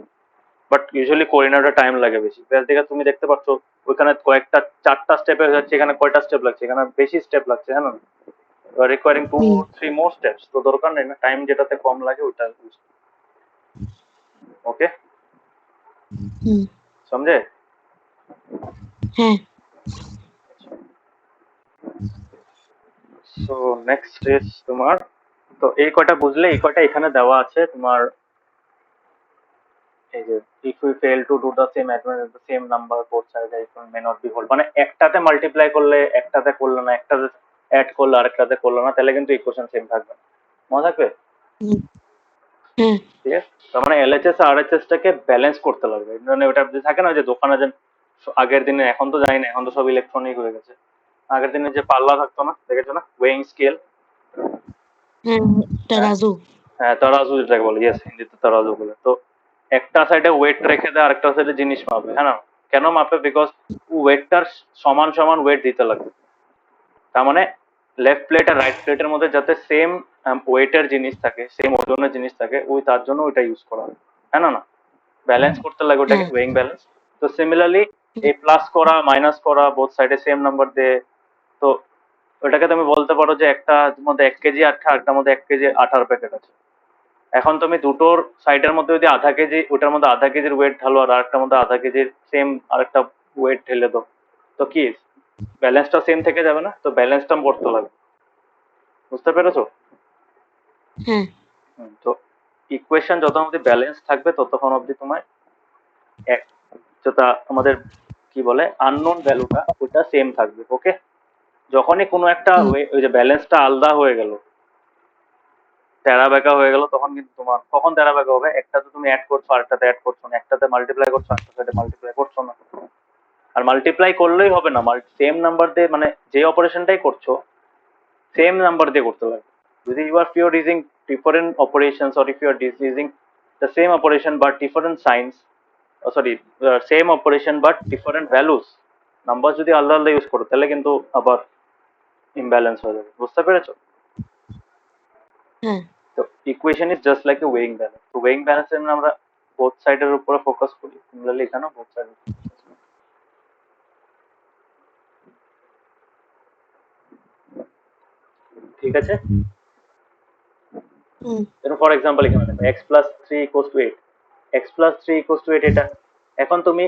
বাট ইউজুয়ালি করি না, ওটা টাইম লাগে বেশি। প্লাস দেখে তুমি দেখতে পাচ্ছ ওইখানে কয়েকটা 4টা স্টেপে যাচ্ছে, এখানে কয়টা স্টেপ লাগছে, এখানে বেশি স্টেপ লাগছে, হ্যাঁ না? রিকোয়ারিং 2 হুম 3 মোর স্টেপস, তো দরকার নেই না, টাইম যেটাতে কম লাগে ওটা ইউজ। ওকে, হুম समझे? হ্যাঁ সো নেক্সট ইজ তোমার, তো এই কয়টা বুঝলে, এই কয়টা এখানে দেওয়া আছে তোমার। এই যে if we fail to do the same assignment with the same number both sides the equation may not be whole, মানে একটাতে মাল্টিপ্লাই করলে একটাতে করলে না, একটাতে অ্যাড করলে আরেকটাতে করলে না, তাহলে কিন্তু ইকুয়েশন সেম থাকবে না। মনে থাকবে? হুম হ্যাঁ ঠিক আছে? তার মানে এলএচএস আর আরএচএস টাকে ব্যালেন্স করতে লাগবে, মানে ওটা যে থাকে না যে দোকানে যে আগের দিনে, এখন তো জানি না, এখন তো সব ইলেকট্রনিক হয়ে গেছে, আগের দিনে যে পাল্লা থাকতো না, দেখেছো না, ওয়েইং স্কেল? হ্যাঁ হ্যাঁ, তারাজু হ্যাঁ তরাজু যেটাকে বলে, ইয়েস, হিন্দিতে তরাজু বলে। তো একটা সাইডে ওয়েট রেখে দেয়, আরেকটা সাইডে জিনিস মাপে, হ্যাঁ না? কেন মাপে? বিকজ ওয়েটটার সমান সমান ওয়েট দিতে লাগবে। তার মানে লেফট প্লেট আর রাইট প্লেটের মধ্যে যাতে সেম ওয়েটের জিনিস থাকে, সেম ওজনের জিনিস থাকে, ওই তার জন্য ওইটা ইউজ করা হয়, হ্যাঁ না? ব্যালেন্স করতে লাগে ওটাকে, হ্যাঁ ওয়েইং ব্যালেন্স। তো সিমিলারলি এই প্লাস করা মাইনাস করা বোথ সাইডে সেম নাম্বার দিয়ে, তো ওটাকে তুমি বলতে পারো যে একটার মধ্যে 1 কেজি আঠা, আরেকটার মধ্যে 1 কেজি আঠার প্যাকেট আছে। এখন তুমি দুটোর সাইডের মধ্যে যদি আধা কেজি, ওটার মধ্যে আধা কেজির ওয়েট ঢালো আর আরেকটার মধ্যে আধা কেজির সেম আরেকটা ওয়েট ঢেলে দাও, তো কি ব্যালেন্সটা সেম থেকে যাবে না? তো ব্যালেন্সটা করতে লাগবে। বুঝতে পেরেছো? হ্যাঁ তো ইকুয়েশন যত অবধি ব্যালেন্স থাকবে ততক্ষণ অবধি তোমার এক, যেটা আমাদের কি বলে আননোন ভ্যালুটা, ওটা সেম থাকবে। ওকে, যখনই কোনো একটা হুম ওই যে ব্যালেন্সটা আলাদা হয়ে গেল, তেরা বেঁকা হয়ে গেল, তখন কিন্তু তোমার কখন তেরা বেঁকা হবে? একটাতে তুমি অ্যাড করছো আরেকটাতে অ্যাড করছো না, একটাতে মাল্টিপ্লাই করছো আরেকটাতে মাল্টিপ্লাই করছো না। আর মাল্টিপ্লাই করলেই হবে না, সেম নাম্বার দিয়ে, মানে যে অপারেশনটাই করছো সেম নাম্বার দিয়ে করতে হবে। যদি you are using different operations, or if you are using the same operation but different signs, sorry, same operation but different values, number যদি আলাদা আলাদা ইউজ করো, তাহলে কিন্তু আবার ইমব্যালেন্স হয়ে যাবে। বুঝতে পেরেছো? হ্যাঁ তো equation is just like a weighing balance. তো ওয়েইং ব্যালেন্সের আমরা বোথ সাইডের উপরে ফোকাস করি, সিমিলারলি এখানেও বোথ সাইড। ঠিক আছে? হুম ফর এক্সাম্পল এখানে দেখো x+3 = 8, x+3 = 8, এটা এখন তুমি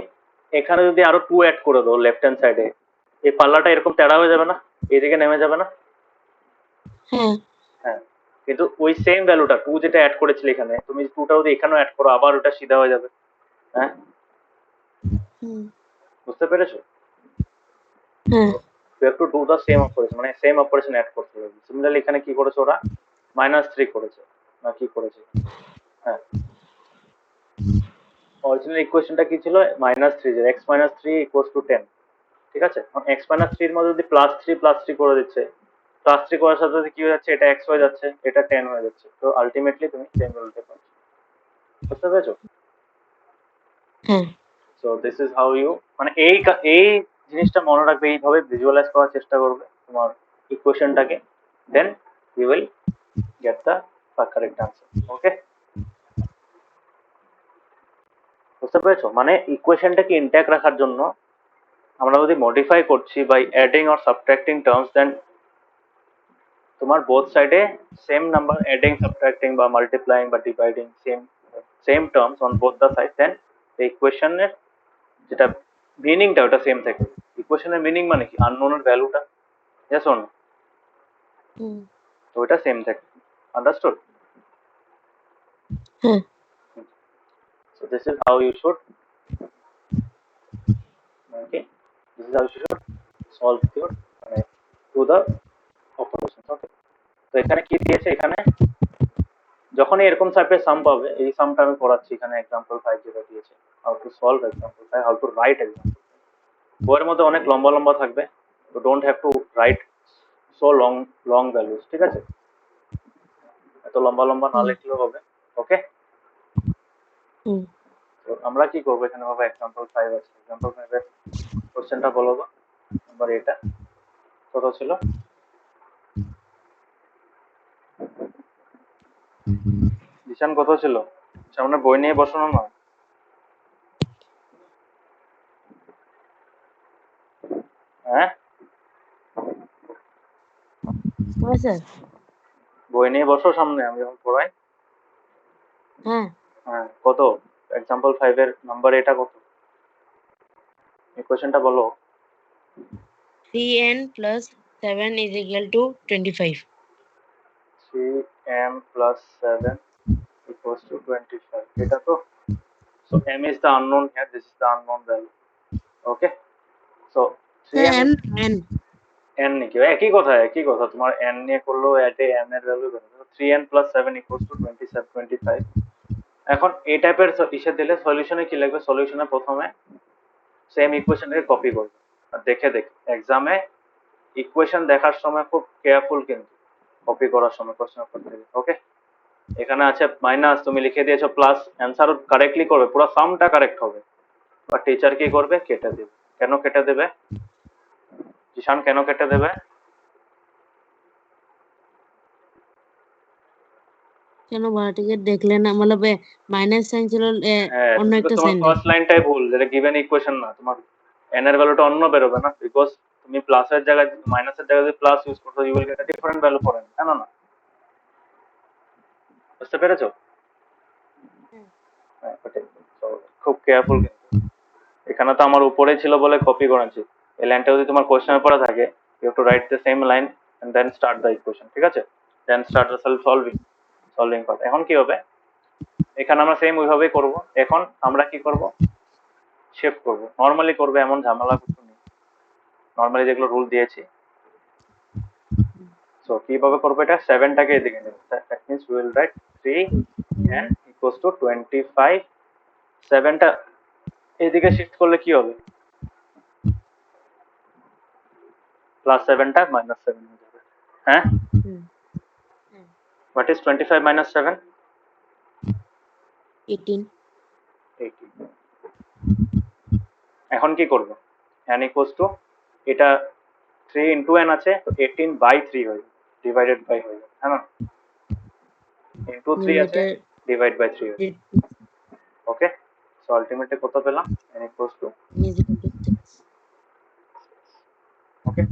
এখানে যদি আরো 2 অ্যাড করে দাও লেফট হ্যান্ড সাইডে, এই পাল্লাটা এরকম তেড়া হয়ে যাবে না? এইদিকে নেমে যাবে না? হ্যাঁ হ্যাঁ, কিন্তু ওই সেম ভ্যালুটা 2 যেটা অ্যাড করেছিলে এখানে, তুমি 2টা যদি এখানেও অ্যাড করো, আবার ওটা সিধা হয়ে যাবে। হ্যাঁ, হুম বুঝতে পেরেছো? হ্যাঁ you have to do the same operation, মানে সেম অপারেশন অ্যাড করতে হবে। সিমিলারলি এখানে কি করেছে ওরা, -3 করেছে না কি করেছে, হ্যাঁ অরিজিনাল ইকুয়েশনটা কি ছিল, -3 যে x - 3 = 10, ঠিক আছে। x - 3 এর মধ্যে যদি +3 করে দিচ্ছে, +3 করার সাথে সাথে কি হয়ে যাচ্ছে, এটা x হয়ে যাচ্ছে, এটা 10 হয়ে যাচ্ছে, তো আলটিমেটলি তুমি সেম রেজাল্টে পাচ্ছ। বুঝতে পেরেছো? হ্যাঁ so this is how you, মানে এই জিনিসটা মনে রাখবে, এইভাবে ভিজুয়ালাইজ করার চেষ্টা করবে তোমার ইকুয়েশনটাকে, then you will get the correct answer. Okay, বুঝতে পেরেছো? মানে ইকুয়েশনটাকে ইনট্যাক্ট রাখার জন্য আমরা যদি মডিফাই করছি বাই অ্যাডিং অর সাবট্রাক্টিং টার্মস, দেন তোমার বোথ সাইডে সেম নাম্বার অ্যাডিং সাবট্রাক্টিং বা মাল্টিপ্লাইং বা dividing same terms on both the side, then এই ইকুয়েশনের যেটা মিনিংটা ওটা সেম থাকে। ইকুয়েশনের মিনিং মানে কি, আননোনের ভ্যালুটা, yes or no, হুম, তো ওটা সেম থাকে। আন্ডারস্টুড? হ্যাঁ So this is how you should, okay, this is how you should solve your do the operations. Okay, তো এখানে কি দিয়েছে, এখানে যখনই এরকম টাইপের সাম পাবে, এই সামটা আমি করাচ্ছি এখানে एग्जांपल 5 যেটা দিয়েছে, how to solve example 5, how to right example. বইয়ের মধ্যে অনেক লম্বা লম্বা থাকবে, তো don't have to right so long long values, ঠিক আছে, এত লম্বা লম্বা না হুম, লিখলেও হবে। ওকে, হুম। তো আমরা কি করবো এখানে বাবা, एग्जांपल 5 আছে, एग्जांपल 5 এর কোশ্চেনটা বলো তো, নাম্বার এটা কত ছিল, জিশান কত ছিল, সামনে বই নিয়ে বসানো না, হ্যাঁ হ্যাঁ স্যার। বই নিয়ে বসো সামনে, আমি যখন পড়াই। হ্যাঁ হ্যাঁ কত, एग्जांपल 5 এর নাম্বার এটা কত, এই কোশ্চেনটা বলো। 3n plus 7 is equal to 25. 3m plus 7 equals to 25, এটা তো, so m is the unknown here, this is the unknown value. Okay, so sir 3m n is n n নাকি, একই কথা তোমার, n নিয়ে করলেও এতে m এর ভ্যালু বের হবে। 3n plus 7 equals to 27 25। এখন এই টাইপের ইসে দিলে সলিউশনে কি লাগবে, সলিউশনে প্রথমে সেম ইকুয়েশনকে কপি করবে, আর দেখে দেখে এক্সামে ইকুয়েশন দেখার সময় খুব কেয়ারফুল, কিন্তু কপি করার সময় প্রশ্ন করতে গেলে। ওকে, এখানে আছে মাইনাস, তুমি লিখে দিয়েছো প্লাস, অ্যান্সার কারেক্টলি করবে, পুরো সামটা কারেক্ট হবে, বা টিচার কি করবে, কেটে দেবে। কেন কেটে দেবে জিশান, কেন কেটে দেবে? কেন বারোটিকে দেখলে না, মানে মাইনাস সাইন ছিল, হ্যাঁ, অন্য বিকজ একটা তোমার সাইন ফার্স্ট লাইনটাই ভুল, যেটা গিভেন ইকুয়েশন না, তোমার এন এর ভ্যালুটা অন্য বেরোবে না, বিকজ তুমি প্লাসের জায়গায় মাইনাসের জায়গায় যদি প্লাস ইউজ করছো, you will get a different value for n, কেন না? বুঝতে পেরেছো? হ্যাঁ, so, খুব কেয়ারফুল কিন্তু। এখানে তো আমার উপরে ছিল বলে কপি করেছি, এই লাইনটা যদি তোমার কোশ্চেনের পরে থাকে, you have to write the same line and then start the equation, ঠিক আছে, then start the solving part. এখন কি হবে, এখানে আমরা সেম ওইভাবেই করব। এখন আমরা কি করব, শিফট করব, নরমালি করবে, এমন ঝামেলা কিছু নেই, নরমালি যেগুলো রুল দিয়েছি। সো কিভাবে করবো, এটা 7টাকে এদিকে নেব, that means we will write 3n equals to 25, 7টা এদিকে শিফট করলে কি হবে, +7টা -7 হয়ে যাবে। হ্যাঁ, হোয়াট ইজ 25 - 7? 18। 80। এখন কি করব, n ইকুয়ালস টু, এটা 3 ইন্টু n আছে, তো 18/3 হয়ে যাবে, ডিভাইডেড বাই হয়ে যাবে, হ্যাঁ না, ইন্টু 3 আছে, লিমিটেড। ডিভাইড বাই 3 হয়ে যাবে। ওকে, সো আলটিমেটলি কত পেলাম, n ইকুয়ালস টু, ওকে।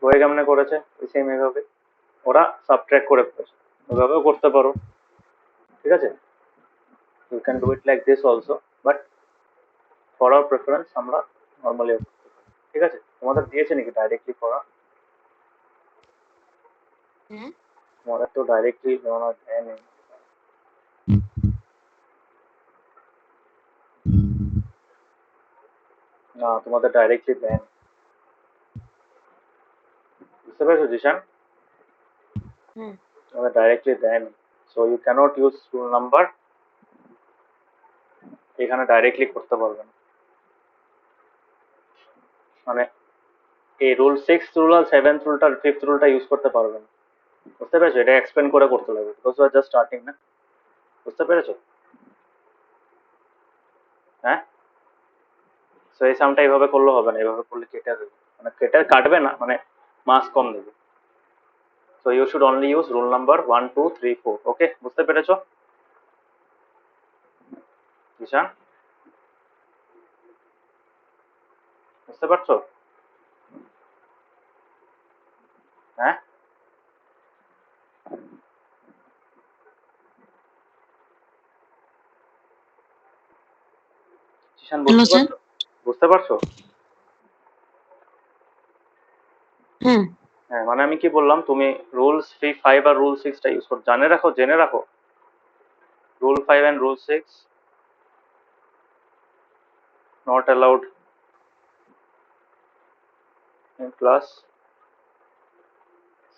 বইয়ে কেমনে করেছে, ওই সেম এভাবে ওরা সাবট্রাক্ট করে করেছে, ওইভাবেও করতে পারো, ঠিক আছে, you can do it like this also, but for our preference আমরা নর্মালি করতে পারি, ঠিক আছে। তোমাদের দিয়েছে নাকি ডাইরেক্টলি করা, হ্যাঁ তোমাদের তো ডাইরেক্টলি নেওয়া দেয়নি, না তোমাদের ডাইরেক্টলি দেন, বুঝতে পেরেছো জিশান? হ্যাঁ আমরা directly then, so you can't use rule number, এখানে ডাইরেক্টলি করতে পারবেন। মানে এই রুল 6 রুল আর 7th রুলটা 5th রুলটা ইউজ করতে পারবেন। বুঝতে পেরেছো? এটা এক্সপ্লেন করে করতে লাগবে, because you are just starting না। বুঝতে পেরেছো? হ্যাঁ, সো এই সামটা এইভাবে করলে হবে না, এইভাবে করলে কেটে দেবে, মানে কেটে কাটবে না, মানে মাস কম দেবে। So you should only use rule number 1 2 3 4। Okay, বুঝতে পেরেছো ঈশান? বুঝতে পারছো? হ্যাঁ, ঈশান হ্যালো বুঝতে স্যার। পারছো? বুঝতে পারছো? হ্যাঁ হ্যাঁ, মানে আমি কি বললাম, তুমি রুলস 5 আর রুল 6টা ইউজ করো, জানে রাখো, জেনে রাখো। Rule 5 and rule 6 not allowed in class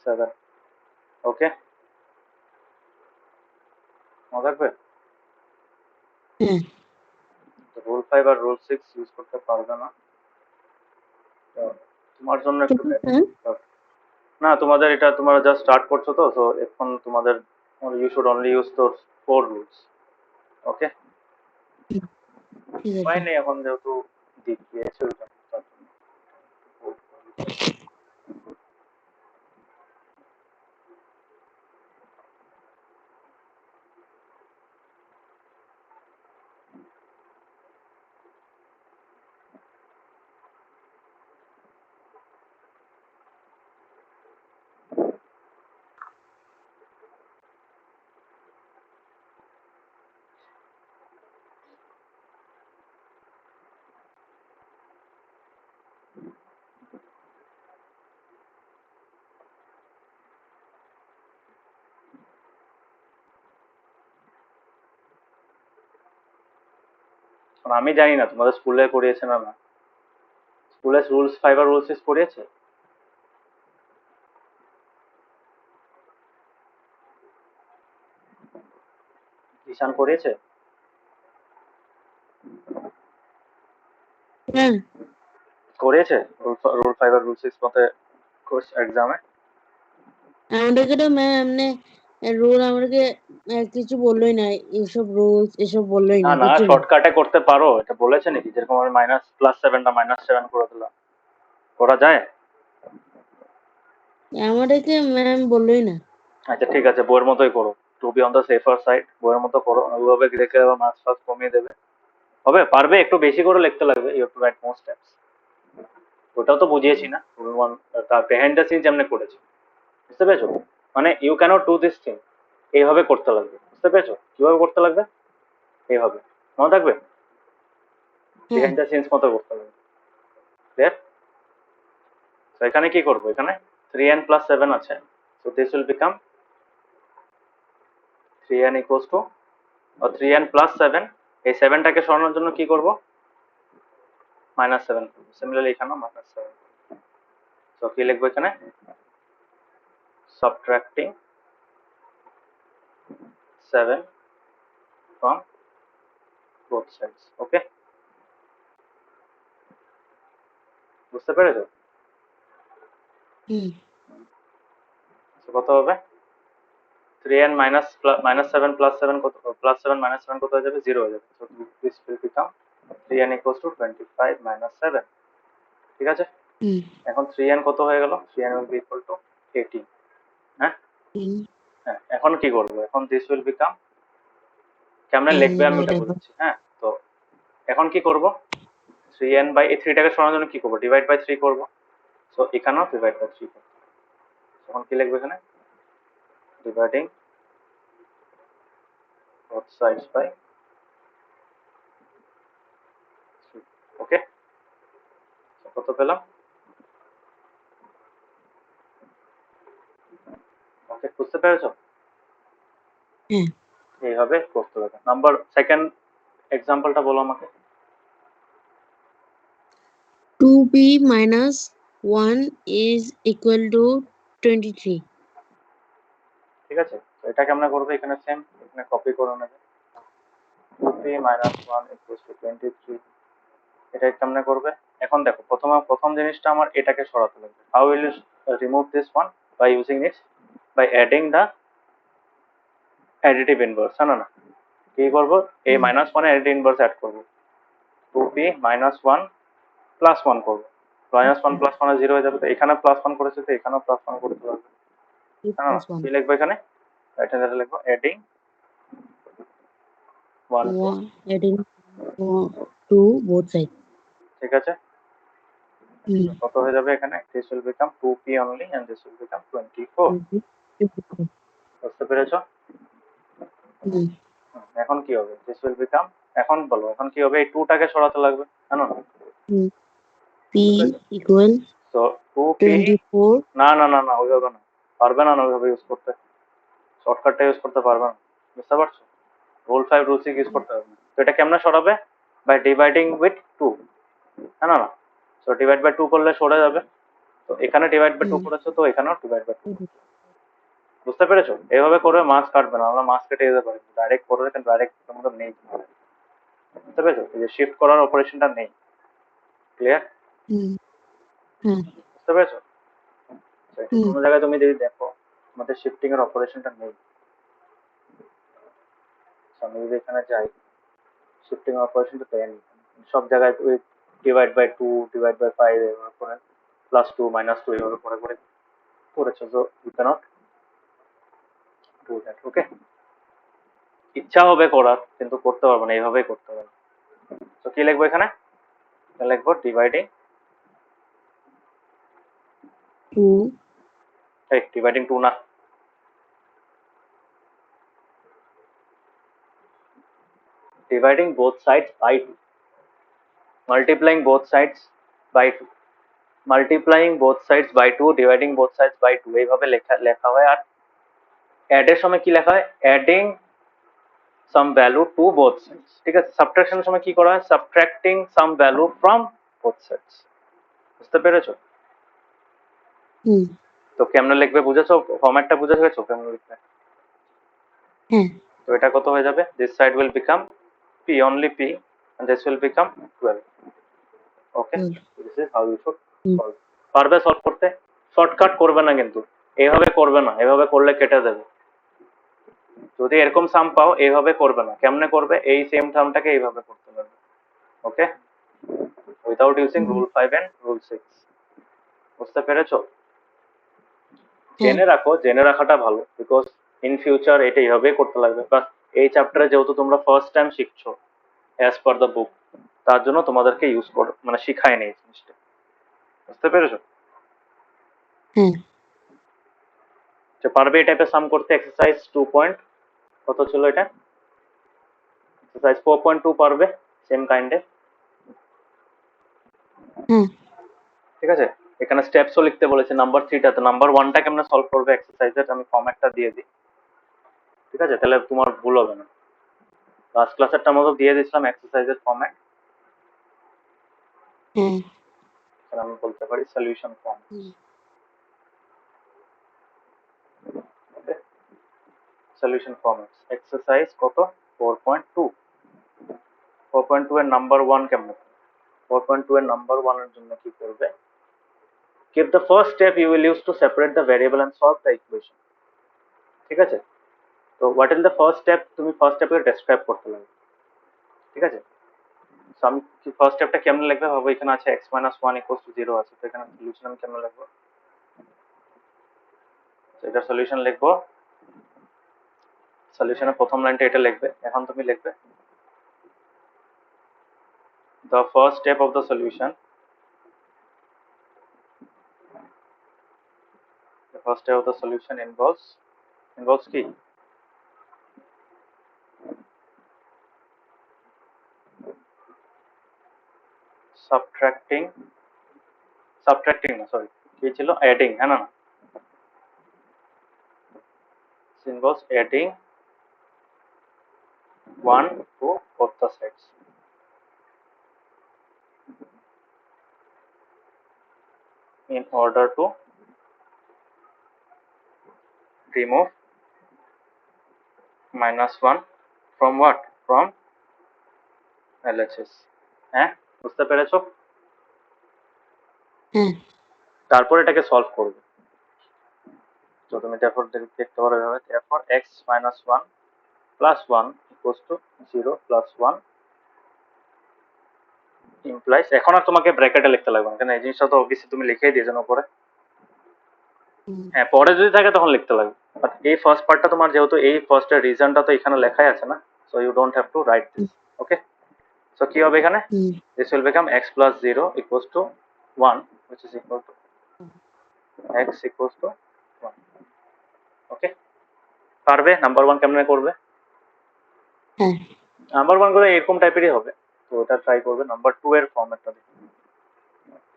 7। ওকে, মনে থাকবে? হ্যাঁ রুল 5 আর রুল 6 ইউজ করতে পারবে না, তো তোমার জন্য একটু কিন্তু বেটার। স্যার না, তোমাদের এটা তোমরা জাস্ট স্টার্ট করছো, তো সো এখন তোমাদের ইউ শুড অনলি ইউজ তোর 4 রুলস। ওকে, ঠিক উপায় আছে। নেই এখন, যেহেতু দিক দিয়েছে ওই জন্য, তার জন্য। এখন আমি জানি না তোমাদের স্কুলে পড়িয়েছে না না, স্কুলে রুলস 5 আর রুল 6 পড়িয়েছে? ঈশান পড়িয়েছে? হ্যাঁ করিয়েছে রুল 5 আর রুল 6 মতে এক্সামে? আমাদেরকে তো ম্যাম এমনি রুল আমাদেরকে কিছু বললোই না, এসব রুলস এসব বললোই না না, না, কিছু না। শর্টকাটে করতে পারো, এটা বলেছে নাকি? যেরকম আমি মাইনাস প্লাস 7টা -7 করে দিলাম, করা যায়? আমাদেরকে ম্যাম বললোই না। আচ্ছা ঠিক আছে, বইয়ের মতোই করো, to be on the safer side, বইয়ের মতো করো, ওইভাবে দেখে আবার মার্কস ফার্কস কমিয়ে দেবে। হবে, পারবে, একটু বেশি করে লিখতে লাগবে, you have to write more steps. ওটাও তো বুঝিয়েছি না, রুল 1 তার বিহাইন্ড দ্য সিন যেমন করেছি। বুঝতে পেরেছো? মানে you can't do this thing, এইভাবে করতে লাগবে। বুঝতে পেরেছো কিভাবে করতে লাগবে? এইভাবে, মনে থাকবে? হ্যাঁ বিহাইন্ড দ্য সিনস মতো করতে লাগবে। ক্লিয়ার? তো এখানে কি করবো, এখানে 3n plus 7 আছে, so this will become 3n equals to 3n plus 7, এই 7টাকে সরানোর জন্য কি করব, -7। সিমিলারলি এখানে -7, তো কি লিখবো এখানে, subtracting 7 from both sides। ওকে, বুঝতে পেরেছো? হুম তো কত হবে, 3n -7 plus 7 কত, প্লাস 7 -7 কত হয়ে যাবে, 0 হয়ে যাবে, so this will become 3n equals to 25 -7। ঠিক আছে, হুম এখন 3n কত হয়ে গেল, 3n will be equal to 18। হ্যাঁ, হুম হ্যাঁ, এখন কি করব, এখন দিস উইল বিকাম, কেমনে লিখবে আমি ওটা divided by বোঝাচ্ছি। হ্যাঁ, তো এখন কি করব, 3n বাই এই 3টাকে সরানোর জন্য কি করব, ডিভাইড বাই 3 করব, সো এখানেও ডিভাইড বাই 3 করব। এখন কি লিখবো এখানে, ডিভাইডিং both sides by 3। ওকে, কত পেলাম? ওকে, বুঝতে পেরেছো? হ্যাঁ এইভাবে করতে হবে। নাম্বার সেকেন্ড এক্সাম্পলটা বলো আমাকে। 2b minus 1 is equal to 23. ঠিক আছে, তো এটা কেমনে করবে, এখানে সেম, এখানে কপি করে নেবে 2p minus 1 equals to 23, এটা কেমনে করবে। এখন দেখো প্রথম জিনিসটা আমার এটাকে সরাতে লাগবে। How will you remove this one, by using it, by adding the additive inverse, না না কি করবো, a minus one additive inverse add করবো, 2p minus one plus one করবো, minus one plus one zero হয়ে যাবে, তো এখানে প্লাস ওয়ান করেছে তো এখানেও প্লাস ওয়ান করতে পারবে, 2 না plus কি 1. লিখবো এখানে, রাইট হ্যান্ড লিখবো adding 1 to, 1 adding 2 both sides. ঠিক আছে, কত হয়ে যাবে এখানে, this will become 2p only and this will become 24, বুঝতে পেরেছো। এখন কি হবে, this will become, এখন বলো এখন কি হবে, এই 2 টাকে সরাতে লাগবে, জানো না, P equal তো 2p, 24. না না না না ওইভাবে না, পারবে না ওইভাবে ইউজ করতে, শর্টকাটটা ইউজ করতে পারবে না, বুঝতে পারছো, রুল 5 রুল 6 ইউজ করতে হবে না। তো এটা কেমনে সরাবে, বাই ডিভাইডিং উইথ 2, না না সো ডিভাইড বাই 2 করলে সরে যাবে, তো এখানে ডিভাইড বাই 2 করেছো তো এখানেও ডিভাইড বাই 2, বুঝতে পেরেছো, এইভাবে করে মার্কস কাটবে না, আমরা মার্কস কেটে যেতে পারি, ডাইরেক্ট করে কিন্তু ডাইরেক্ট আমাদের নেই, বুঝতে পেরেছো, এই যে শিফট করার অপারেশনটা নেই, ক্লিয়ার, বুঝতে পেরেছো, কোনো জায়গায় তুমি যদি দেখো আমাদের শিফটিং এর অপারেশনটা নেই, আমি যদি এখানে যাই শিফটিং অপারেশনটা দেয়নি, সব জায়গায় ওই ডিভাইড বাই 2 ডিভাইড বাই 5 এভাবে করে প্লাস 2 মাইনাস 2 এভাবে করে করে করেছো, তো ইউ ক্যানট ডু দ্যাট, ওকে, ইচ্ছা হবে করার কিন্তু করতে পারবো না, এইভাবেই করতে পারবো, তো কি লিখবো এখানে, লিখবো ডিভাইডিং, 2. এই ডিভাইডিং 2 না, dividing both sides by 2, multiplying both sides by 2, multiplying both sides by 2, dividing both sides by 2 এইভাবে লেখা লেখা হয়। আর অ্যাড এর সময় কি লেখা হয়, adding some value to both sides, ঠিক আছে, সাবট্রাকশনের সময় কি করা হয়, সাবট্রাক্টিং সাম ভ্যালু ফ্রম বোথ সাইডস, বুঝতে পেরেছো, তো কেমনে লিখবে বুঝেছো, ফরম্যাটটা বুঝে গেছো কেমনে লিখবে, তো এটা কত হয়ে যাবে, this side will become p only p and this will become 12, okay, this is how you should solve, পারবে সলভ করতে, শর্টকাট করবে না কিন্তু, এইভাবে করবে না, এভাবে করলে কেটে দেবে, যদি এরকম সাম পাও এইভাবে করবে না, কেমনে করবে, এই সেম সামটাকে এইভাবে করতে পারবে, okay, without using rule 5 and rule 6, বুঝতে পেরেছো, জেনে রাখাটা ভালো, বিকজ ইন ফিউচার এটা এইভাবেই করতে লাগবে, বাস এই চ্যাপ্টারে যেহেতু তোমরা ফার্স্ট টাইম শিখছো অ্যাজ পার দ্য বুক, তার জন্য তোমাদেরকে ইউজ কর মানে শিখায় নেই জিনিসটা, বুঝতে পেরেছো, যে পারবে এই টাইপের সাম করতে, এক্সারসাইজ 2 পয়েন্ট কত ছিল এটা, এক্সারসাইজ 4.2 পারবে, সেম কাইন্ডে, ঠিক আছে, এখানে স্টেপসও লিখতে বলেছে নাম্বার 3টা, তো নাম্বার 1টা কেমনে সলভ করবে এক্সারসাইজের, আমি ফরম্যাটটা দিয়ে দিই, ঠিক আছে, তাহলে তোমার ভুল হবে না, লাস্ট ক্লাসেরটার মতো দিয়ে দিয়েছিলাম এক্সারসাইজের ফরম্যাট, আমি বলতে পারি solution form, solution format exercise কত 4.2, 4.2 এর নাম্বার 1 কেমন, 4.2 এর নাম্বার 1 এর জন্য কি করবে, give the first step you will use to separate the variable and solve the equation, ঠিক আছে, তো what is the first step, তুমি ফার্স্ট স্টেপে ডেসক্রাইব করতে লাগবে, ঠিক আছে, সো আমি ফার্স্ট স্টেপটা কেমন লিখবে ভাবো, এখানে আছে x - 1 = 0 আছে, তো এখানে সলিউশন আমি কেমন লিখবো, এটা সলিউশন লিখবো, সলিউশনের প্রথম লাইনটা এটা লিখবে, এখন তুমি লিখবে the first step of the solution, the first step of the solution involves কি, সাবট্রাক্টিং না সরি কি ছিল, অ্যাডিং, হ্যাঁ না, involves adding 1 to both the sides, in order to remove -1 from what? From LHS. হ্যাঁ, বুঝতে পেরেছো? হ্যাঁ তারপর এটাকে সলভ করবে। তো তুমি therefore দেখতে পারো এভাবে, therefore x minus 1 plus 1 equals to 0 plus 1 implies, এখন আর তোমাকে ব্র্যাকেটে লিখতে লাগবে না, কারণ এই জিনিসটা তো অবভিয়াসলি তুমি লিখেই দিয়েছো না পরে। হ্যাঁ, পরে যদি থাকে তখন লিখতে লাগবে, বাট এই ফার্স্ট পার্টটা তোমার যেহেতু এই ফার্স্টের রিজনটা তো এখানে লেখাই আছে না, so you don't have to write this. Okay, so কি হবে এখানে? This will become x plus 0 equals to 1 which is equal to x equals to 1. ওকে, পারবে? নাম্বার 1 কেমনে করবে? হ্যাঁ নাম্বার 1 করে এরকম টাইপেরই হবে, তো ওটা ট্রাই করবে। নাম্বার 2 এর ফরম্যাটটা দেখুন,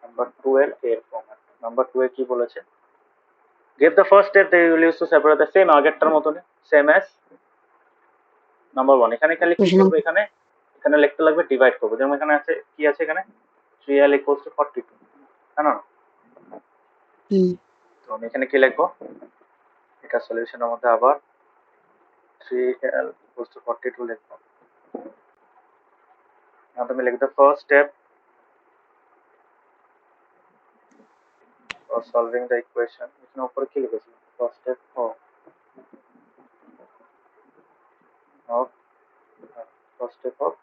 নাম্বার 2 এর ফরম্যাট। নাম্বার 2 এ কি বলেছে? Give the first step they will use to separate the same আগেরটার মতনই, same as নাম্বার 1। এখানে খালি কি করবে, এখানে এখানে লিখতে লাগবে ডিভাইড করবে। যেমন এখানে আছে, কি আছে এখানে? 3l equals to 42, তাই না? তো আমি এখানে কি লিখবো? এটা সলিউশনের মধ্যে আবার 3l equals to 42 লিখবো। now তুমি লিখবে first step for solving the equation। এখানে উপরে কি লিখেছি? first step of first step of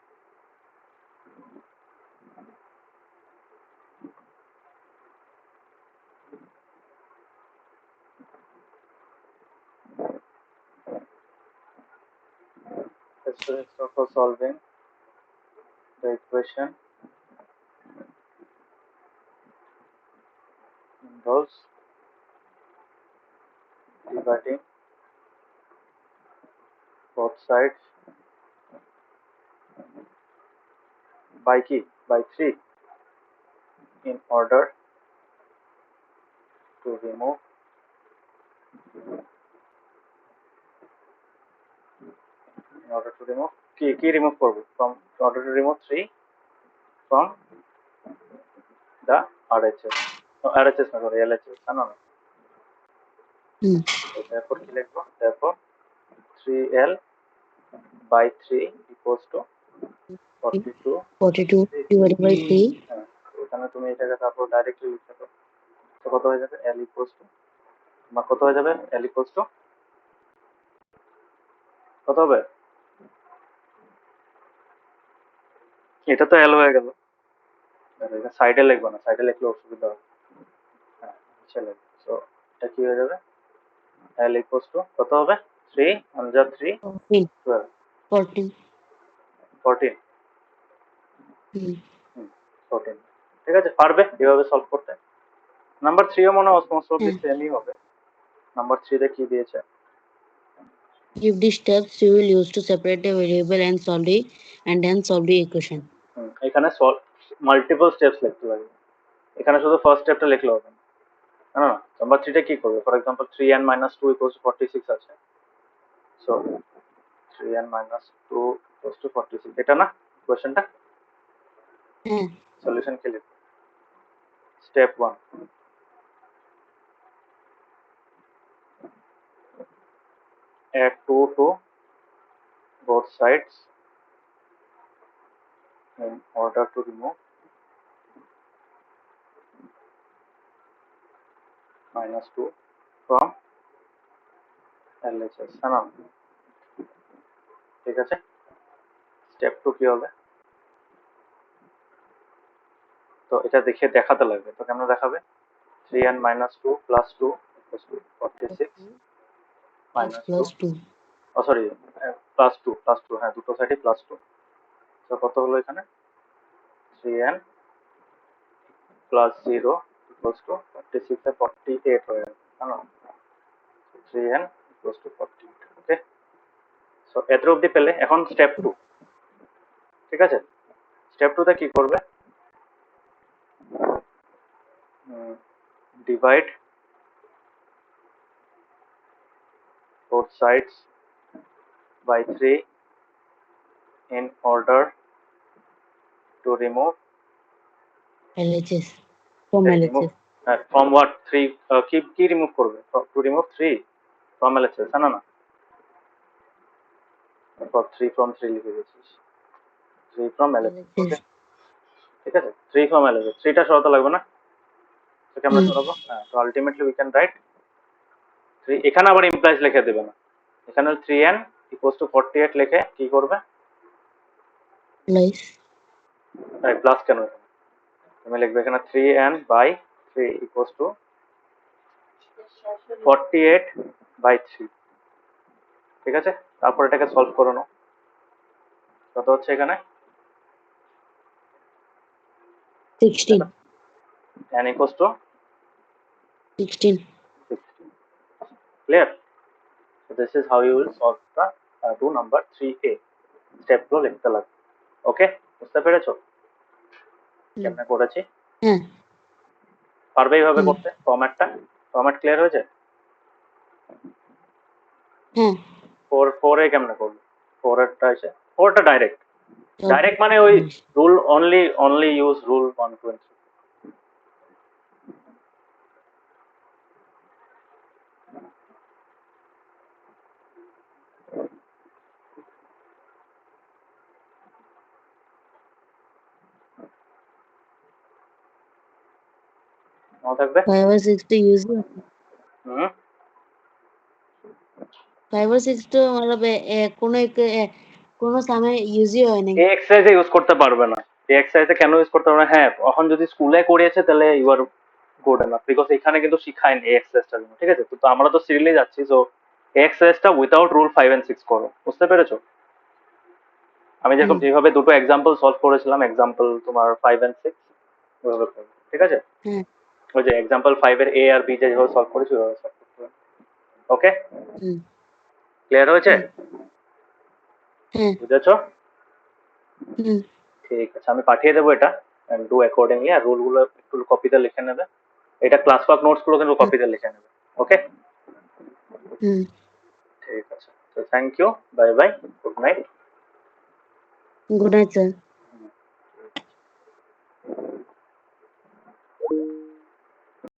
for solving the equation involves dividing both sides by key by 3 in order to remove কি রিমুভ করব? from in order to remove 3 from the RHS, RHS না, sorry, LHS, না না। তো therefore কি লিখবো? therefore 3l by 3 equals to 42 divided by 3 হ্যাঁ, এখানে তুমি এটাকে তারপর ডাইরেক্টলি লিখতে পারো। তো কত হয়ে যাবে? l equals to, তোমার কত হয়ে যাবে? l equals to কত হবে? এটা তো l হয়ে গেল, এটা সাইডে লিখবো না, সাইডে লিখলে অসুবিধা হবে। হ্যাঁ, নিচে লিখবো। সো এটা কি হয়ে যাবে? l equals to কত হবে? 3 1 যা 3 12 14 14 14। ঠিক আছে, পারবে এভাবে সলভ করতে। নাম্বার 3 ও মনে হয় মোস্ট অফ সেমই হবে। নাম্বার 3 তে কি দিয়েছে? give the steps you will use to separate a variable and then solve the equation। এখানে মাল্টিপল স্টেপস লিখতে লাগবে, এখানে শুধু ফার্স্ট স্টেপটা লিখলে হবে না। না, নাম্বার 3 টা কি করবে? ফর এক্সাম্পল 3n - 2 = 46 আছে, সো 3n - 2 = 46, এটা না কোশ্চেনটা? সলিউশন কি লিখবে? Step 1, add 2 to both sides in order to remove -2 from LHS, है ना? ঠিক আছে, স্টেপ 2 কি হবে? তো এটা দেখে দেখাতে লাগবে, তো কেমন দেখাবে? 3n - 2 + 2 = 46 -2, ও সরি, +2 হ্যাঁ, দুটো সাইডে +2। তো কত হলো এখানে? 3n + 0 = 46 এ 48 হয়ে গেল, তাই না? 3n = 48। ওকে, সো এত অবধি পেলে। এখন স্টেপ 2, ঠিক আছে? স্টেপ 2 তে কি করবে? divide both sides by 3 in order to remove LHS from remove LHS from what 3 কি রিমুভ করবে to remove 3 from LHS না না তারপর 3 from 3 লিখে দিয়েছিস 3 from LHS ওকে ঠিক আছে 3 from LHS 3টা সরাতে লাগবে না সেটা আমরা সরাবো হ্যাঁ তো আলটিমেটলি উই ক্যান রাইট 3 এখানে আবার ইমপ্লাইজ লিখে দেবে না এখানে 3n equals to 48 লিখে কি করবে প্লাস কেন তুমি লিখবে এখানে 3n by 3 equals to 48 by 3 ঠিক আছে তারপর এটাকে সলভ করে নাও কত হচ্ছে এখানে 16 n equals to 16 clear so this is how you will solve the 2 number 3a step গুলো লিখতে লাগবে ওকে বুঝতে পেরেছো কেমনে করেছি হ্যাঁ পারবে এইভাবে করতে ফরম্যাট ক্লিয়ার হয়েছে হ্যাঁ 4 এ কেমনে করবে 4 এরটা আছে 4টা ডাইরেক্ট মানে ওই রুল অনলি ইউজ রুল 1 2 নাও থাকবে 5 और 6 तो यूज ही হুম 5 और 6 তো मतलब কোনো এক কোনো সময় ইউজই হয় না এই এক্সারসাইজে ইউজ করতে পারবে না এই এক্সারসাইজে কেন ইউজ করতে পারবে না হ্যাঁ এখন যদি স্কুলে করিয়েছে তাহলে you are good enough because এখানে কিন্তু শিখায়নি এই এক্সারসাইজটা ঠিক আছে তো আমরা তো সিরিয়ালি যাচ্ছি তো এই এক্সারসাইজটা উইদাউট রুল 5 and 6 করো বুঝতে পেরেছো আমি যেরকম যেভাবে দুটো এক্সাম্পল সলভ করেছিলাম এক্সাম্পল তোমার 5 and 6 ওইভাবে করবে ঠিক আছে ওই যে এক্সাম্পল 5 এর এ আর বি যেভাবে সলভ করেছি ওইভাবে সলভ করতে হবে ওকে ক্লিয়ার হয়েছে বুঝেছো ঠিক আছে আমি পাঠিয়ে দেবো এটা এন্ড ডু অ্যাকর্ডিংলি আর রুল গুলো একটু কপিতে লিখে নেবে এটা ক্লাস ওয়ার্ক নোটস গুলো কিন্তু কপিতে লিখে নেবে ওকে ঠিক আছে তো thank you bye bye good night sir